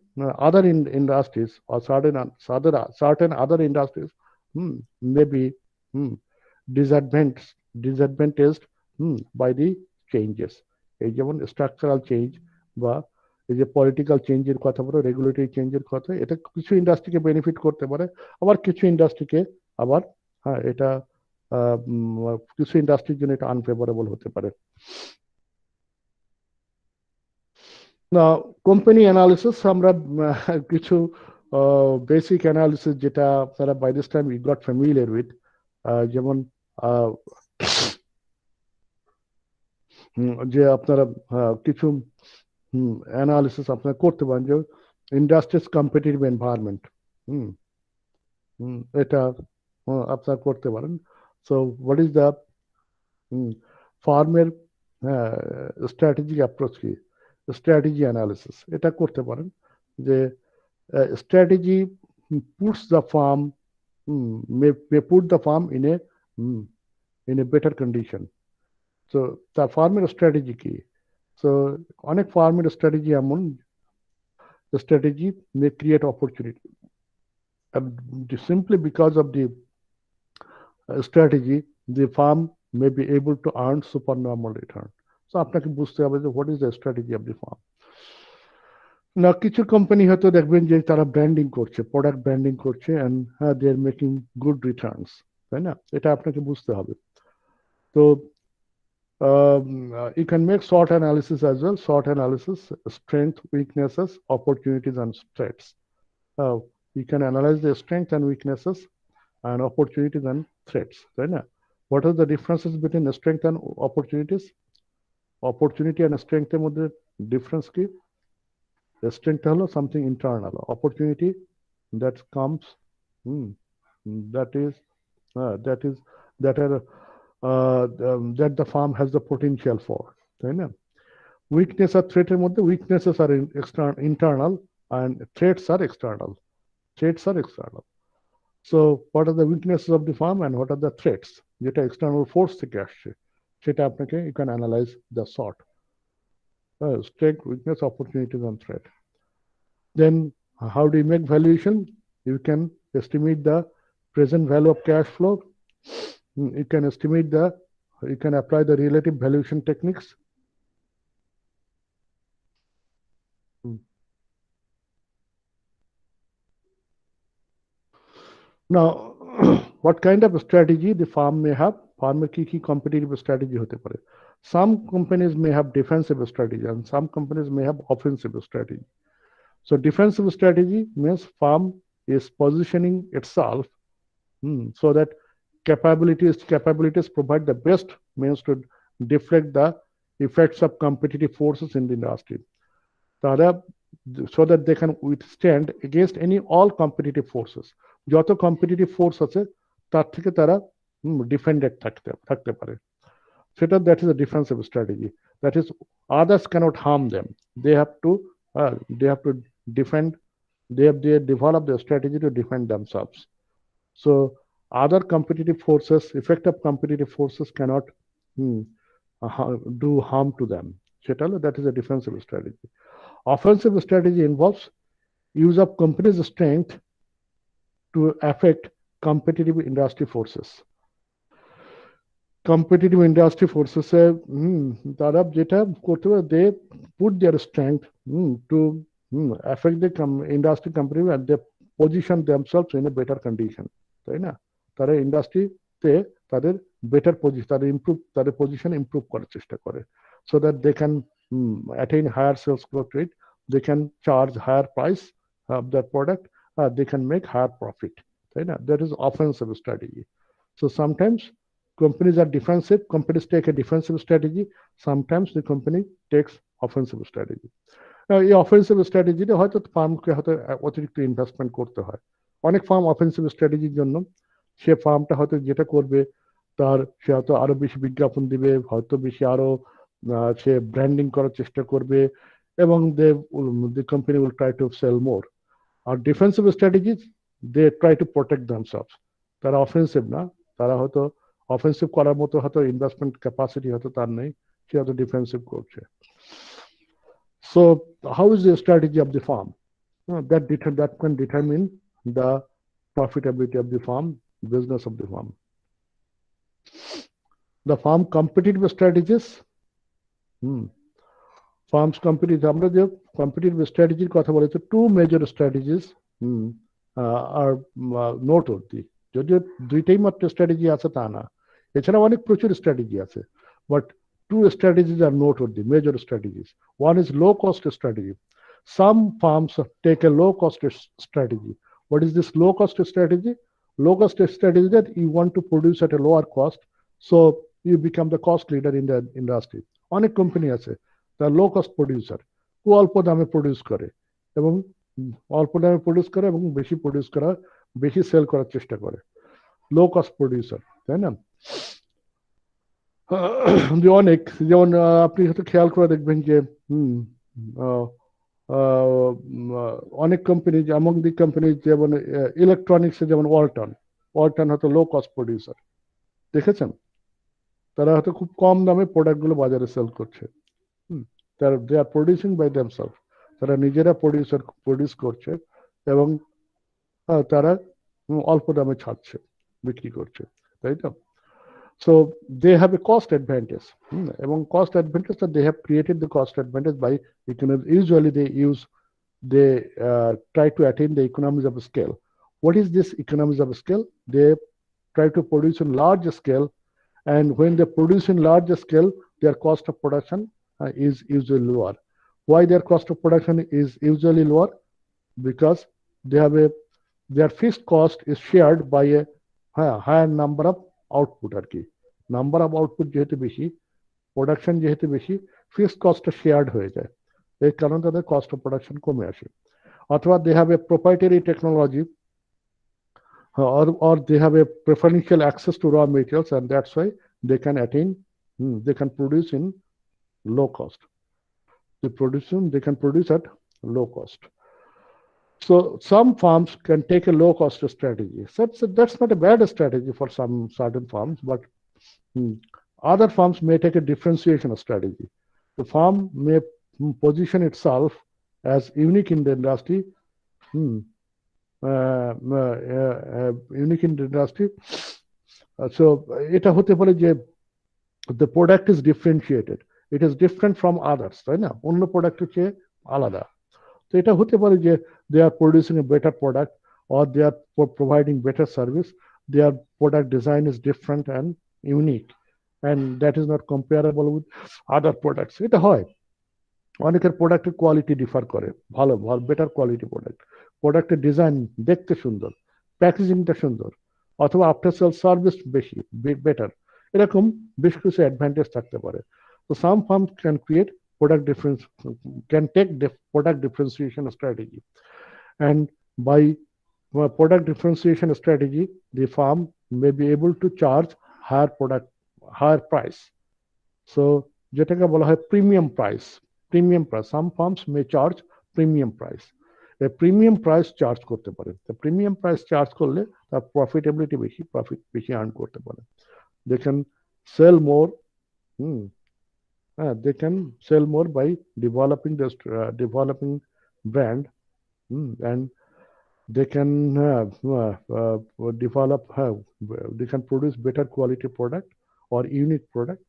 other industries or certain other industries may be disadvantaged by the changes. এই যেমন structural change বা এই যে political চেঞ্জের কথা বলো, regulatory চেঞ্জের কথা, এটা কিছু ইন্ডাস্ট্রিকে বেনিফিট করতে পারে, আবার কিছু ইন্ডাস্ট্রিকে আবার হ্যাঁ এটা কিছু ইন্ডাস্ট্রির জন্য এটা আনফেভারেবল হতে পারে। না, কোম্পানি অ্যানালিসিস আমরা কিছু বেসিক অ্যানালিসিস যেটা আপনারা by this time you got familiar with, যেমন যে আপনারা কিছু অ্যানালিসিস আপনারা করতে পারেন, যে ইন্ডাস্ট্রিজ কম্পিটিটিভ এনভায়রনমেন্ট, এটা আপনারা করতে পারেন। সো হোয়াট ইজ দ্য ফার্মের স্ট্র্যাটেজিক অ্যাপ্রোচ কি, স্ট্র্যাটেজি অ্যানালিসিস এটা করতে পারেন, যে strategy puts the farm may put the farm in a better condition. So the farmer strategy key. So অনেক farmer strategy এমন strategy may create opportunity, and simply because of the strategy the farm may be able to earn supernormal return. So আপনাকে বুঝতে হবে যে what is the strategy of the farm. না, কিছু company হয়তো দেখবেন যে তারা ব্র্যান্ডিং করছে, প্রোডাক্ট ব্র্যান্ডিং করছে, and they are making good returns, তাই না? এটা আপনাকে বুঝতে হবে। তো you can make SWOT analysis as well. SWOT analysis: strength, weaknesses, opportunities, and threats. You can analyze the strengths and weaknesses and opportunities and threats, right? What are the differences between the strength and opportunities? Opportunity and strength এর মধ্যে difference কি? The strength হলো something internal. Opportunity that comes, that the farm has the potential for, তাই না? Weakness আর threat এর মধ্যে weaknesses are internal and threats are external. So what are the weaknesses of the farm and what are the threats? যেটা external force থেকে আসছে সেটা আপনাকে you can analyze the SWOT. Strength, weakness, opportunities, and threat. Then how do you make valuation? You can estimate the present value of cash flow. You can apply the relative valuation techniques. Now, what kind of strategy the farm may have? Farmer ki competitive strategy hote pare. Some companies may have defensive strategy and some companies may have offensive strategy. So defensive strategy means farm is positioning itself so that capabilities provide the best means to deflect the effects of competitive forces in the industry, so that they can withstand against all competitive forces. যত competitive force আছে তার থেকে তারা defended থাকতে পারে, সেটা that is a defensive strategy. That is, others cannot harm them. They have to defend. They develop their strategy to defend themselves. So other competitive forces, effective competitive forces cannot do harm to them. That is a defensive strategy. Offensive strategy involves use of company's strength to affect competitive industry forces. Competitive industry forces তারা যেটা করতে পারে, they put their strength to affect the industry company and they position themselves in a better condition, তাই না? তারা ইন্ডাস্ট্রিতে তাদের better position, তাদের পজিশন ইমপ্রুভ করার চেষ্টা করে, so that they can attain higher sales growth rate, they can charge higher price of their product, they can make higher profit, তাই না? That is offensive strategy. So sometimes companies are defensive, companies take a defensive strategy, sometimes the company takes offensive strategy. এই offensive স্ট্র্যাটেজিতে হয়তো ফার্মকে হয়তো অতিরিক্ত investment করতে হয়। অনেক farm offensive স্ট্র্যাটেজির জন্য সে ফার্মটা হয়তো যেটা করবে সে হয়তো আরো বেশি বিজ্ঞাপন দিবে, হয়তো বেশি আরো সে ব্র্যান্ডিং করার চেষ্টা করবে, এবং the company will try to sell more. আর defensive strategies they try to protect themselves. তারা অফেন্সিভ না, তারা হয়তো অফেন্সিভ করার মতো হয়তো ইনভেস্টমেন্ট ক্যাপাসিটি হয়তো তার নেই, সে হয়তো ডিফেন্সিভ করছে। So how is the strategy of the farm? That can determine the profitability of the farm, business of the farm. The farm competitive strategies. Farms competitive, আমরা যে competitive strategy কথা বলেছি, two major strategies are noteworthy. যদিও দুইটাই মাত্র strategy আছে তা না, এছাড়া অনেক প্রচুর স্ট্র্যাটেজি আছে, but two strategies are noteworthy, major strategies. One is low cost strategy. Some farms take a low cost strategy. What is this low cost strategy? Low cost strategy that you want to produce at a lower cost, so you become the cost leader in the industry. অনেক company আছে তারা low cost producer, খুব অল্প দামে produce করে এবং বেশি produce করা, বেশি সেল করার চেষ্টা করে, লো কস্ট প্রডিউসার, তাই না? অনেক, যেমন আপনি হয়তো খেয়াল করে দেখবেন যে অনেক কোম্পানি, যেমন দি কোম্পানি যেমন ইলেকট্রনিক্স, যেমন ওয়ালটন হয়তো লো কস্ট প্রডিউসার, দেখেছেন? তারা হয়তো খুব কম দামে প্রোডাক্টগুলো বাজারে সেল করছে। দে আর প্রডিউসিং বাই দেমসেলফ, তারা নিজেরা প্রডিউস করছে এবং তারা অল্প দামে ছাড়ছে, বিক্রি করছে, তাই তো? So they have a cost advantage. Among cost advantage, that they have created the cost advantage by usually they try to attain the economies of scale. What is this economies of scale? They try to produce in large scale, and when they produce in large scale, their cost of production is usually lower. Why their cost of production is usually lower? Because their fixed cost is shared by a higher number of output আর কি, number of output যেহেতু বেশি, production যেহেতু বেশি, fixed কস্টটা shared হয়ে যায়, এই কারণে তাদের কস্ট অফ প্রোডাকশন কমে আসে। অথবা they have a proprietary technology, or they have a preferential access to raw materials, and that's why they can produce in low cost. They can produce at low cost. So some farms can take a low-cost strategy. So that's not a bad strategy for some certain farms, but other farms may take a differentiation strategy. The farm may position itself as unique in the industry, So এটা হতে পারে যে the product is differentiated. It is different from others, তাই না? অন্য প্রোডাক্টের চেয়ে আলাদা। তো এটা হতে পারে যে they are producing a better product, or they are providing better service. Their product design is different and unique, and that is not comparable with other products. এটা হয়, অনেকের প্রোডাক্টের কোয়ালিটি ডিফার করে, ভালো বেটার কোয়ালিটি প্রোডাক্টের design দেখতে সুন্দর, প্যাকেজিংটা সুন্দর, অথবা আফটার সেল সার্ভিস বেশি বেটার, এরকম বেশ কিছু অ্যাডভান্টেজ থাকতে পারে। তো some firm can create can take the product differentiation strategy, and by product differentiation strategy, the farm may be able to charge higher price. So যেটাকে বলা হয় premium price. Some farms may charge premium price. A premium price charge করতে পারে। The premium price charge করলে তার profitability বেশি earn করতে পারে। They can sell more. They can sell more by developing brand, and they can they can produce better quality product or unique product,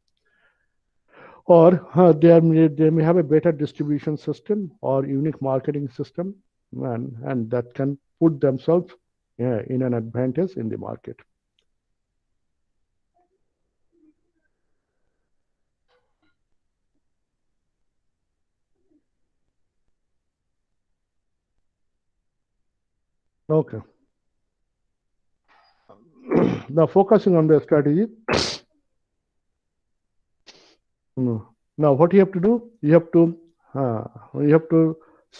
or they may have a better distribution system or unique marketing system, and that can put themselves in an advantage in the market. Okay. Now focusing on the strategy. Now what you have to do? You have to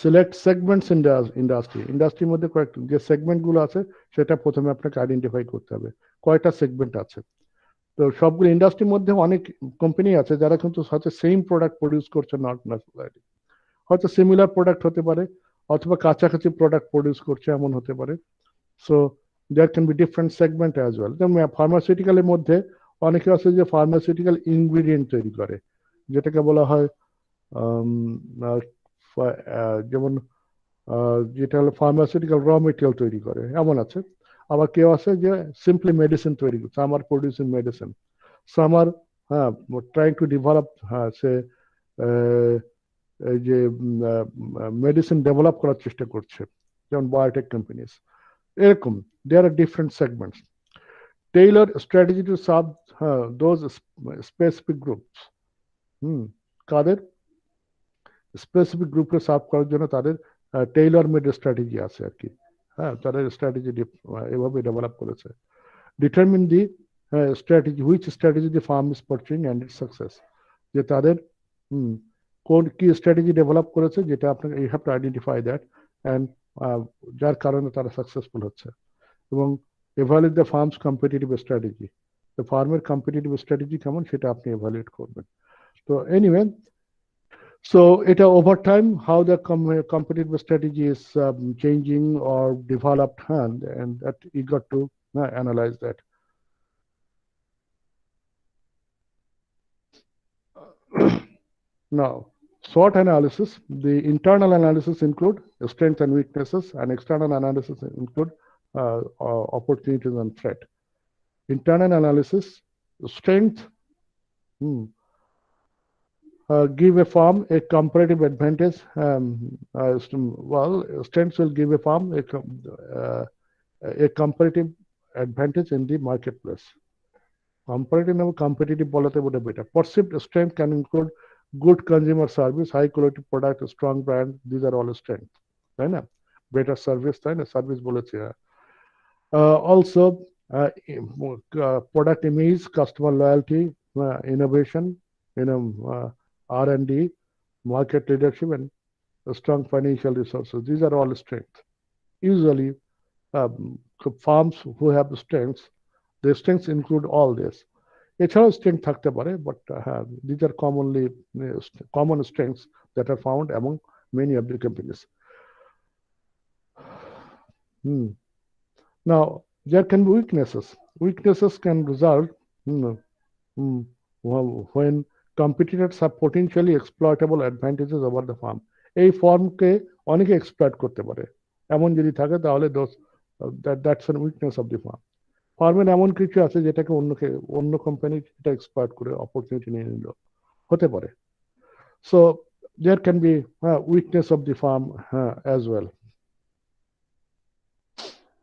select segments in the industry. ইন্ডাস্ট্রির মধ্যে যে segment গুলো আছে সেটা প্রথমে আপনাকে identify করতে হবে, কয়টা সেগমেন্ট আছে। তো সবগুলো ইন্ডাস্ট্রির মধ্যে অনেক কোম্পানি আছে যারা কিন্তু হয়তো সেম প্রোডাক্ট প্রডিউস করছে, নট নেসেসারি, হয়তো সিমিলার প্রোডাক্ট হতে পারে, অথবা কাছাকাছি প্রোডাক্ট প্রডিউস করছে, এমন হতে পারে। So there can be different segment as well. যেমন ফার্মাসিউটিক্যালের মধ্যে অনেকে আছে যে ফার্মাসিউটিক্যাল ইনগ্রিডিয়েন্ট তৈরি করে, যেটাকে বলা হয় যেমন যেটা হলো ফার্মাসিউটিক্যাল র মেটেরিয়াল তৈরি করে, এমন আছে। আবার কেউ আছে যে সিম্পলি মেডিসিন তৈরি করছে, some are producing medicine, some are trying to develop say যে মেডিসিন ডেভেলপ করার চেষ্টা করছে, যেমন বায়োটেক কোম্পানিজ, এরকম। There are different segments. Tailor strategy to serve those specific groups. কাদের স্পেসিফিক গ্রুপকে সার্ভ করার জন্য তাদের টেইলর মেড স্ট্র্যাটেজি আছে আর কি। তাদের স্ট্র্যাটেজি এভাবে ডেভেলপ করেছে। Determine the strategy, which strategy the farm is pursuing and its success, যে তাদের কোন কি স্ট্র্যাটেজি ডেভেলপ করেছে, যেটা আপনাকে you have to identify that and যার কারণে তারা সাকসেসফুল হচ্ছে, এবং evaluate the firm's competitive strategy, তো ফার্মের কম্পিটিটিভ স্ট্র্যাটেজি কেমন সেটা আপনি এভালুয়েট করবেন। তো anyway, so it over time how the competitive strategy is changing or developed, and that you got to analyze that. Now, SWOT analysis. The internal analysis include strengths and weaknesses, and external analysis include opportunities and threat. Internal analysis, strength, give a farm a comparative advantage. Strengths will give a farm a comparative advantage in the marketplace. Comparative and competitive বলাতে বোধ better. Perceived strength can include good consumer service, high quality product, strong brand. These are all strengths, তাই না? Better service, তাই না? Service বলেছি। Also, product image, customer loyalty, innovation, R&D, market leadership, and strong financial resources. These are all strengths. Usually, farms who have strengths, the strengths include all this. এছাড়াও strength থাকতে পারে, but these are common strengths that are found among many of the companies. Now, there can be weaknesses. Weaknesses can result when competitors have potentially exploitable advantages over the farm. এই ফর্মকে অনেকে exploit করতে পারে, এমন যদি থাকে তাহলে that's a weakness of the farm. ফার্মের এমন কিছু আছে যেটাকে অন্য কোম্পানি এটা এক্সপ্লয়েট করে অপরচুনিটি নিয়ে নিল, হতে পারে। So there can be weakness of the farm as well.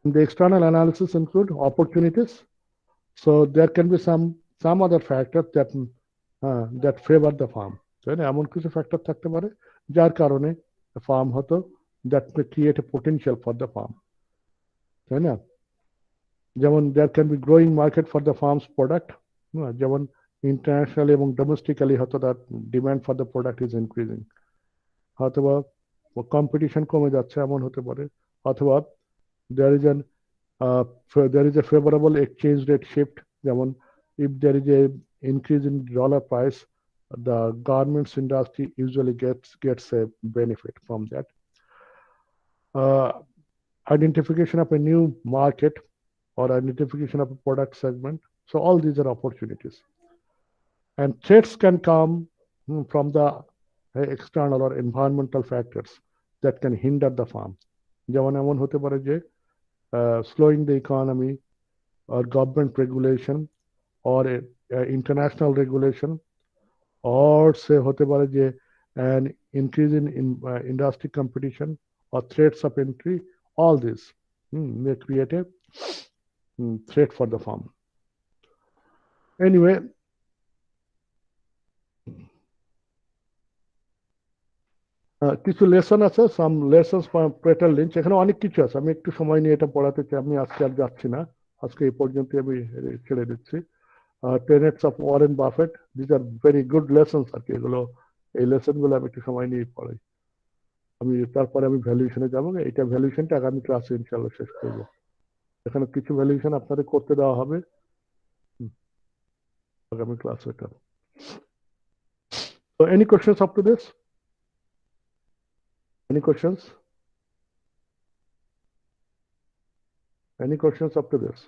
The external analysis include opportunities. So there can be some other factors that favor the farm. তাই না? এমন কিছু ফ্যাক্টর থাকতে পারে যার কারণে ফার্ম হতো, that may create a potential for the farm, তাই না? যেমন there can be growing market for the farm's product, যেমন ইন্টারন্যাশনালি এবং ডোমেস্টিক্যালি হয়তো তার demand for the product is increasing, অথবা কম্পিটিশন কমে যাচ্ছে এমন হতে পারে, অথবা there is a favorable exchange rate shift, যেমন if there is a increase in dollar price, the garments industry usually gets a benefit from that. Identification of a new market or identification of a product segment. So all these are opportunities. And threats can come from the external or environmental factors that can hinder the farm. যেমন এমন হতে পারে যে slowing the economy, or government regulation, or international regulation, or say hote pare je an increase in industry competition or threats of entry. All this may create a threat for the farm. Anyway, কিছু lesson আছে, সাম lessons from Peter Lynch. এখানে অনেক কিছু আছে, আমি একটু সময় নিয়ে এটা পড়াতে চাই, আমি আজকে আর যাচ্ছি না, আজকে এই পর্যন্ত আমি ছেড়ে দিচ্ছি। Tenets of Warren Buffett, this are very good lessons আর কি, এগুলো এই লেসনগুলো আমি একটু সময় নিয়ে পড়াই। তারপরে আমি ভ্যালুয়েশনে যাবো, এটা ভ্যালুয়েশনটা আগামী ক্লাসে ইনশাআল্লাহ শেষ করবো। এখানে কিছু ভ্যালুয়েশন আপনাদের করতে দেওয়া হবে আগামী ক্লাসে। So any questions up to this? Any questions? Any questions up to this?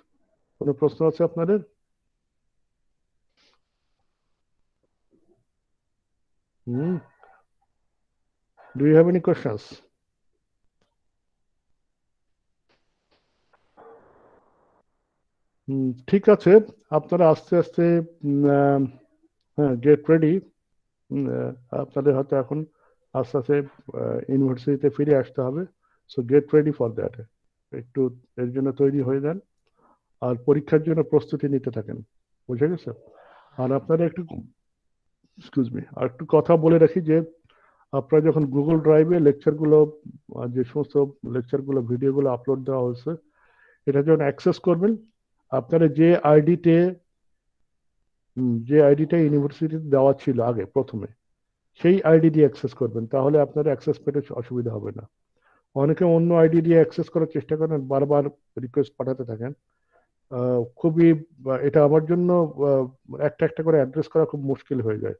কোনো প্রশ্ন আছে আপনাদের? Do you have any questions? ঠিক আছে, আপনারা আস্তে আস্তে গেট রেডি। আপনাদের হয়তো এখন আস্তে আস্তে ইউনিভার্সিটিতে ফিরে আসতে হবে, so get ready for that. একটু এর জন্য তৈরি হয়ে যান আর পরীক্ষার জন্য প্রস্তুতি নিতে থাকেন। বুঝে গেছে? আর আপনারা একটু এক্সকিউজ মি আর একটু কথা বলে রাখি যে আপনারা যখন গুগল ড্রাইভে লেকচারগুলো যে সমস্ত লেকচারগুলো ভিডিওগুলো আপলোড দেওয়া হয়েছে এটা যখন অ্যাক্সেস করবেন আপনারা যে আইডিটা ইউনিভার্সিটিতে দেওয়া ছিল আগে প্রথমে সেই আইডি দিয়ে অ্যাক্সেস করবেন, তাহলে আপনার অ্যাক্সেস পেতে অসুবিধা হবে না। অনেকে অন্য আইডি দিয়ে অ্যাক্সেস করার চেষ্টা করেন, বারবার রিকোয়েস্ট পাঠাতে থাকেন। খুবই এটা আমার জন্য একটা একটা করে অ্যাড্রেস করা খুব মুশকিল হয়ে যায়।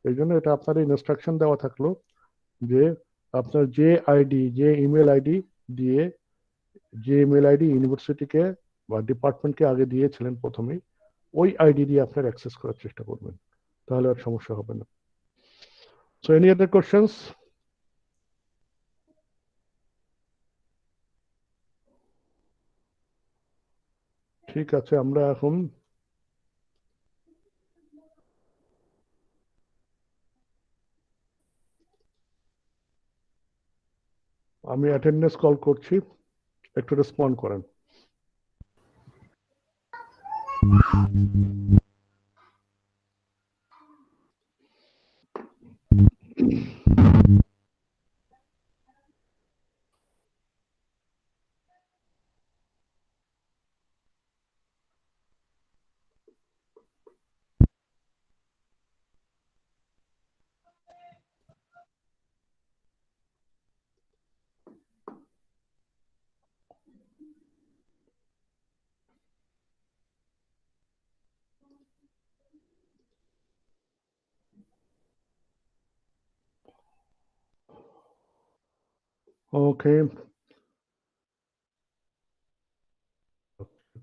এই জন্য এটা আপনার ইনস্ট্রাকশন দেওয়া থাকলো যে আপনার যে ইমেল আইডি দিয়ে ইউনিভার্সিটিকে বা ডিপার্টমেন্টকে আগে দিয়েছিলেন প্রথমেই, ওই আইডি দিয়ে আপনার অ্যাক্সেস করার চেষ্টা করবেন, তাহলে আর সমস্যা হবে না। So any other questions? ঠিক আছে, আমরা এখন আমি অ্যাটেন্ডেন্স কল করছি, একটু রেসপন্ড করেন। ওকে,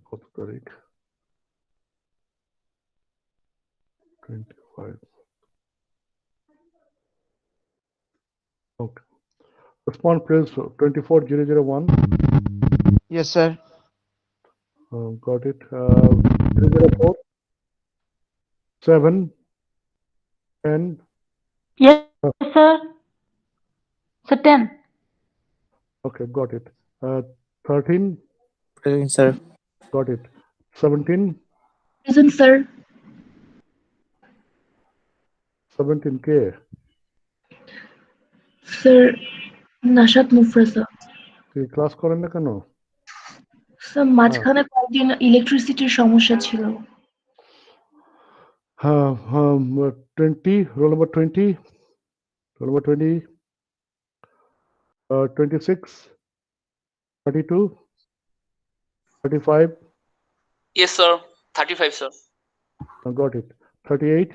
কত তারিখ? 25. Okay. Respond please 24001. Yes, sir. Got it. 304 7 10. Yes, sir. So 10. Okay, got it. 13. Present, sir. Got it. 17. Present, sir. 17K. Sir, Nashat Mufrasa. Class করেন না কেন? স্যার মাঝখানে কয়েকদিন ইলেকট্রিসিটির সমস্যা ছিল। হ্যাঁ, 20, roll number 20, roll number 20, 26, 32, 35. Yes, sir. 35, sir. Got it. 38,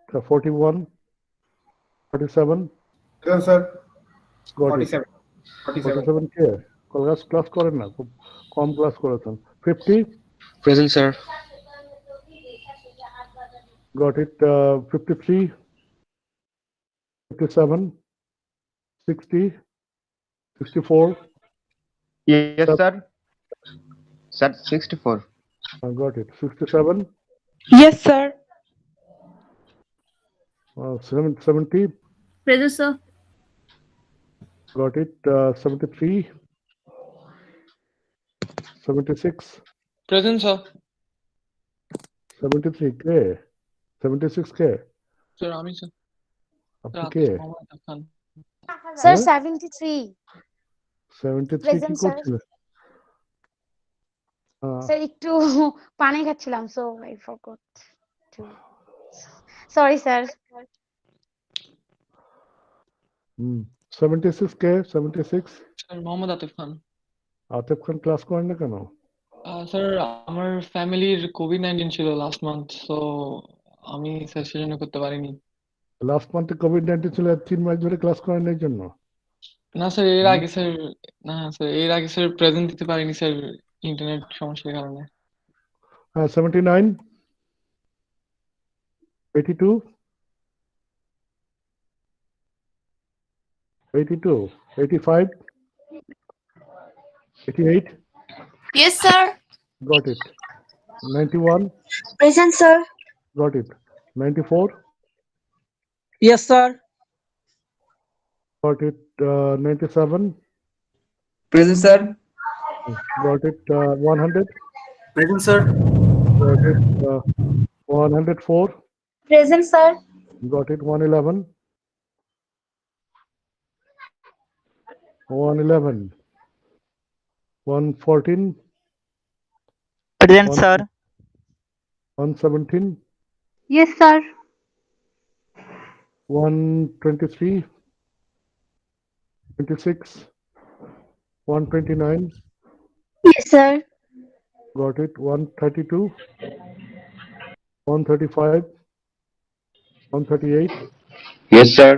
41, 47. Yes, sir. Got 47. it. 47K. Class করেন না, খুব কম ক্লাস করেছেন। 50. Present, sir. Got it. 53, 57, 60, 64. Yes, sir. Sir, 64. Got it. 67, Yes, sir. 70. Present, sir. Got it. 73, 76, Present, sir. 73K, 76K. Sir, Ami, sir. আপনি কে? Sir, Huh? 73. 73 কি Present, sir. করছিলেন? Sir, একটু পানি খাচ্ছিলাম, so I forgot to. Sorry, sir. 76K, 76. Sir, Mohammad Atif Khan. Atif Khan class করেন না কেন? Sir আমার ফ্যামিলির কোভিড-19 ছিল লাস্ট মান্থ, সো আমি স্যার সেজন্য করতে পারিনি। লাস্ট মান্থে কোভিড-19 ছিল, 3 মাস ধরে ক্লাস করেন এই জন্য? না স্যার, এর আগে স্যার, না স্যার, এর আগে স্যার প্রেজেন্ট দিতে পারিনি স্যার, ইন্টারনেট সমস্যার কারণে। 79, 82, 82, 85, 88. Yes, sir. Got it. 91. Present, sir. Got it. 94. Yes, sir. Got it. 97. Present, sir. Got it. 100. Present, sir. Got it. 104. Present, sir. Got it. 111. 111. 114. Present, sir. 117. Yes, sir. 123. 26. 129. Yes, sir. Got it. 132. 135. 138. Yes, sir.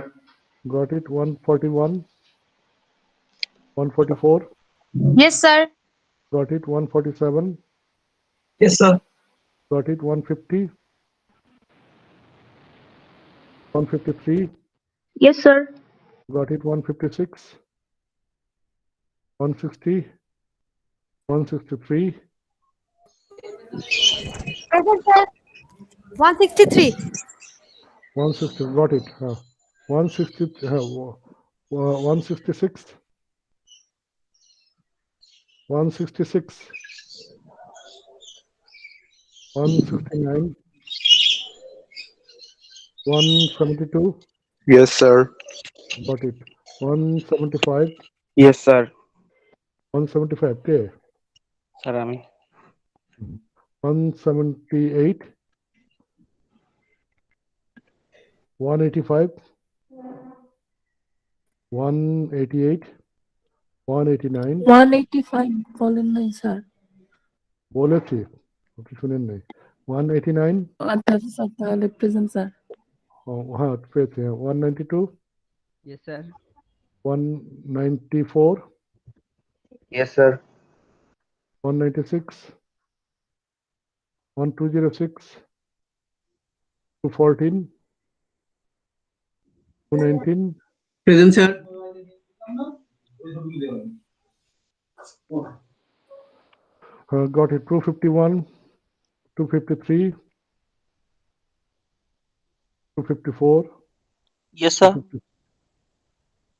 Got it. 141. 144. Yes, sir. Got it. 147. Yes, sir. Got it. 150. 153. Yes, sir. Got it. 156. 160. 163. Present, sir. 163. 160. Got it. 160. 166. 166. 169. 172. Yes, sir. Got it. 175. Yes, sir. 175. Okay. Sir, আমি 178. 185. 188. 189. 185 বলেন নাই sir. বলেছি, আপনি শুনেন নাই। 189. আচ্ছা sir, তাহলে present sir. হ্যাঁ পেয়েছি। 192. Yes, sir. 194. Yes, sir. 196. 1206. 214. 219. Present sir. Got it. 251. 253. 254. Yes, sir.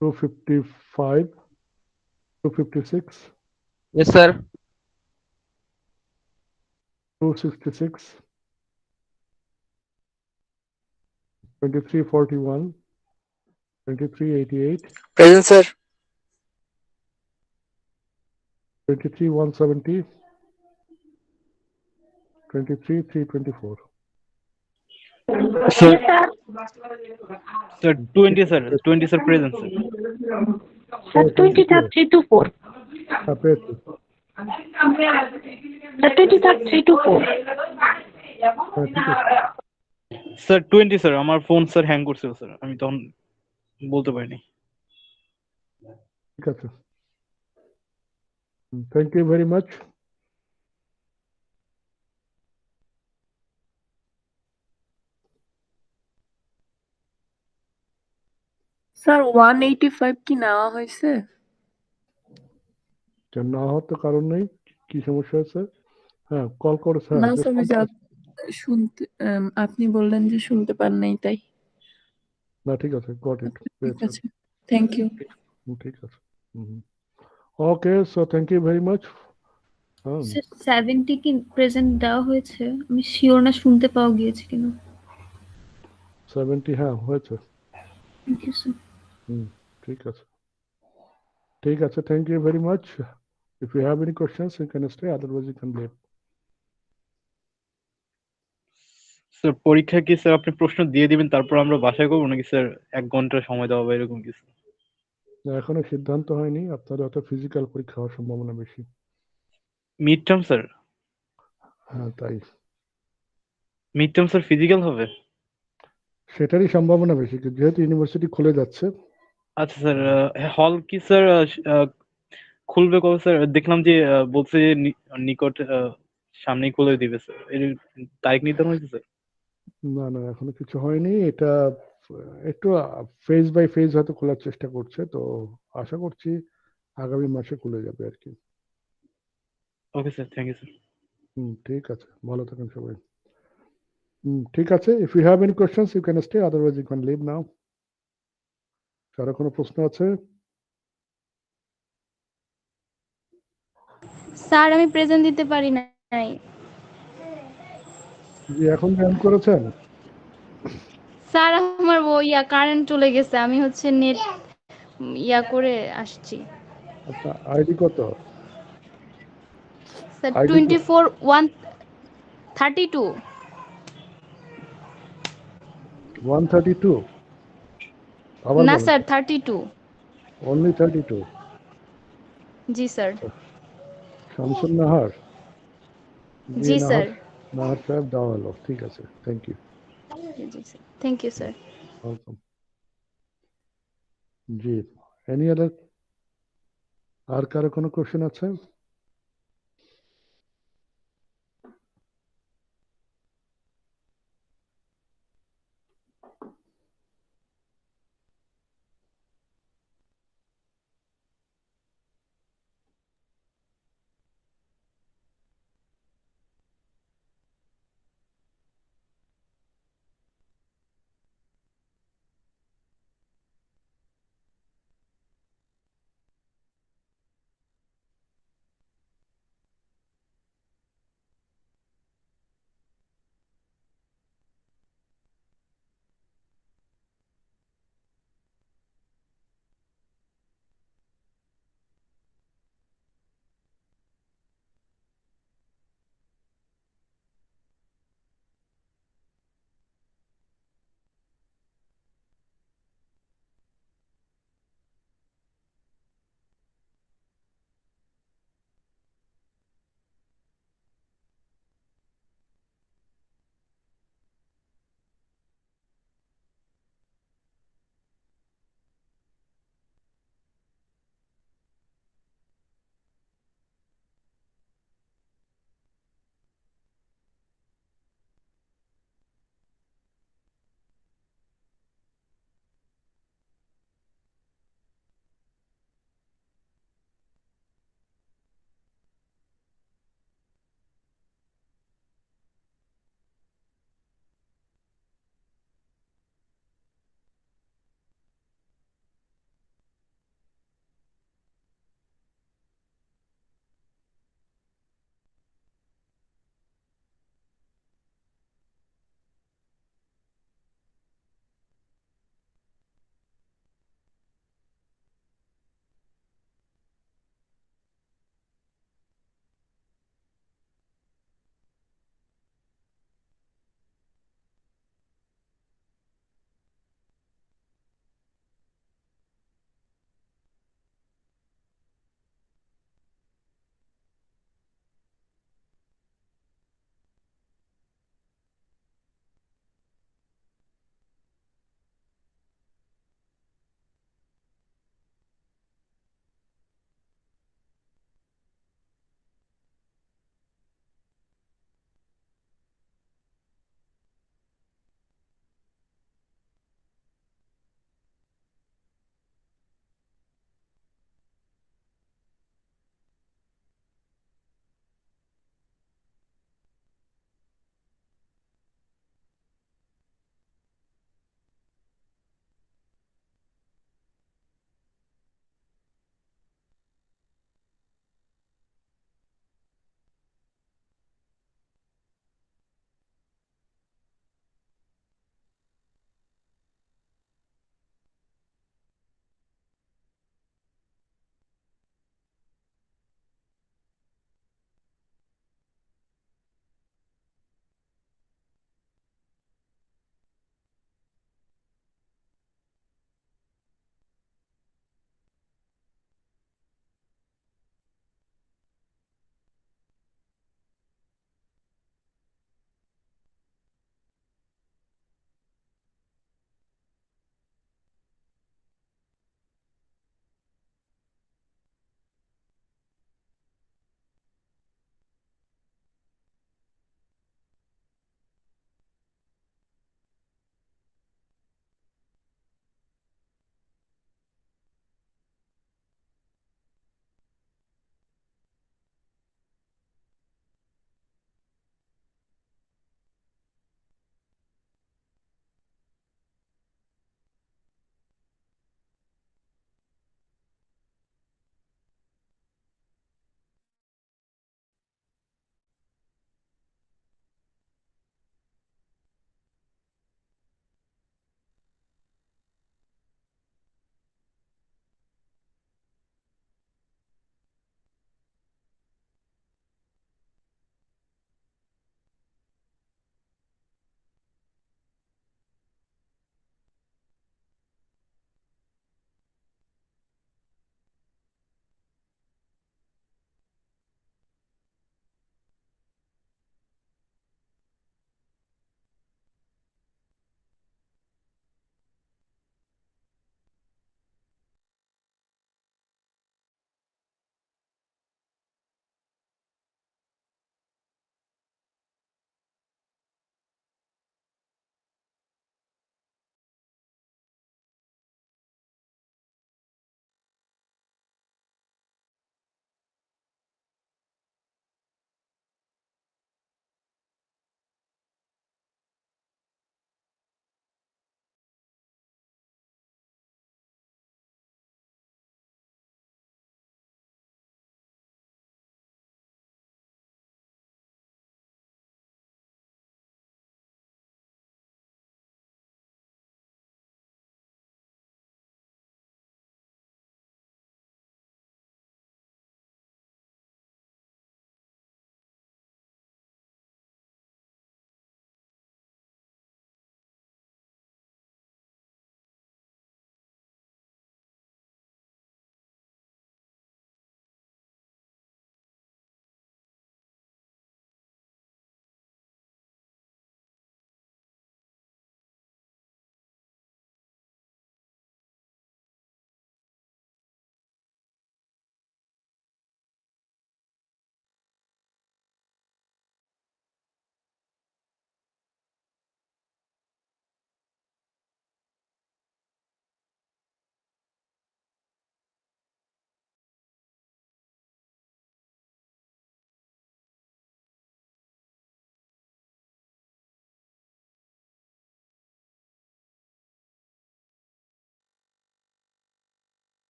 255. 256. Yes, sir. 266. 2341. 2388. Present, sir. 23170. 23324. Sir, sir, 20, sir. 20, sir, present, sir. Sir, 20-324. পেয়েছি। Sir, 20-324. হ্যাঁ ঠিক আছে। Sir, 20, sir. আমার ফোন স্যার হ্যাং করছিল স্যার, আমি তখন বলতে পারিনি। ঠিক আছে। Thank you very much. Sir 185 কি নেওয়া হয়েছে? না হওয়ার তো কারণ নেই। কি সমস্যা হয়েছে? হ্যাঁ কল করেছে। না স্যার, ওই যে শুনতে আপনি বললেন যে শুনতে পান নাই তাই। না ঠিক আছে। Got it. ঠিক আছে, থ্যাংক ইউ। ঠিক আছে। Okay, so thank you very much. Sir 70 কি প্রেজেন্ট দেওয়া হয়েছে? আমি শিওর না শুনতে পাওয়া গিয়েছে কিনা। 70 হ্যাঁ হয়েছে। Thank you sir. ঠিক আছে। ঠিক আছে, thank you very much. If you have any questions, you can stay, otherwise you can leave. Sir পরীক্ষা কি স্যার আপনি প্রশ্ন দিয়ে দিবেন তারপর আমরা বাসায় করবো, নাকি স্যার 1 ঘন্টা সময় দেওয়া বা এরকম কিছু? এখনো সিদ্ধান্ত হয়নি। আপনার হয়তো ফিজিক্যাল পরীক্ষা হওয়ার সম্ভাবনা বেশি। Mid term sir? হ্যাঁ তাই। মিড টার্ম স্যার ফিজিক্যাল হবে? সেটারই সম্ভাবনা বেশি, যেহেতু ইউনিভার্সিটি খুলে যাচ্ছে। আচ্ছা স্যার, হল কি স্যার খুলবে কবে স্যার? দেখলাম যে বলছে যে নিকট সামনেই খুলে দিবে স্যার, এর তারিখ নির্ধারণ হয়েছে স্যার? না না এখনো কিছু হয়নি। এটা একটু ফেজ বাই ফেজ হয়তো খোলার চেষ্টা করছে, তো আশা করছি আগামী মাসে খুলে যাবে আর কি। Okay sir, thank you sir. ঠিক আছে, ভালো থাকেন সবাই। ঠিক আছে, if you have any questions you can stay, otherwise you can leave now. কারো কোনো প্রশ্ন আছে? স্যার আমি প্রেজেন্ট দিতে পারি নাই। জি এখন জয়েন করেছেন? স্যার আমার কারেন্ট চলে গেছে, আমি হচ্ছে নেট করে আসছি। আচ্ছা আইডি কত? Sir ID 24 132। 132? আবার না বলেন। স্যার 32। অনলি 32? জি স্যার। শামসুন নাহার? জি স্যার। নাহার সাহেব দেওয়া হলো, ঠিক আছে, থ্যাংক ইউ। জি sir, thank you sir. Welcome. জি এনি আদার, আর কারো কোনো কোশ্চেন আছে?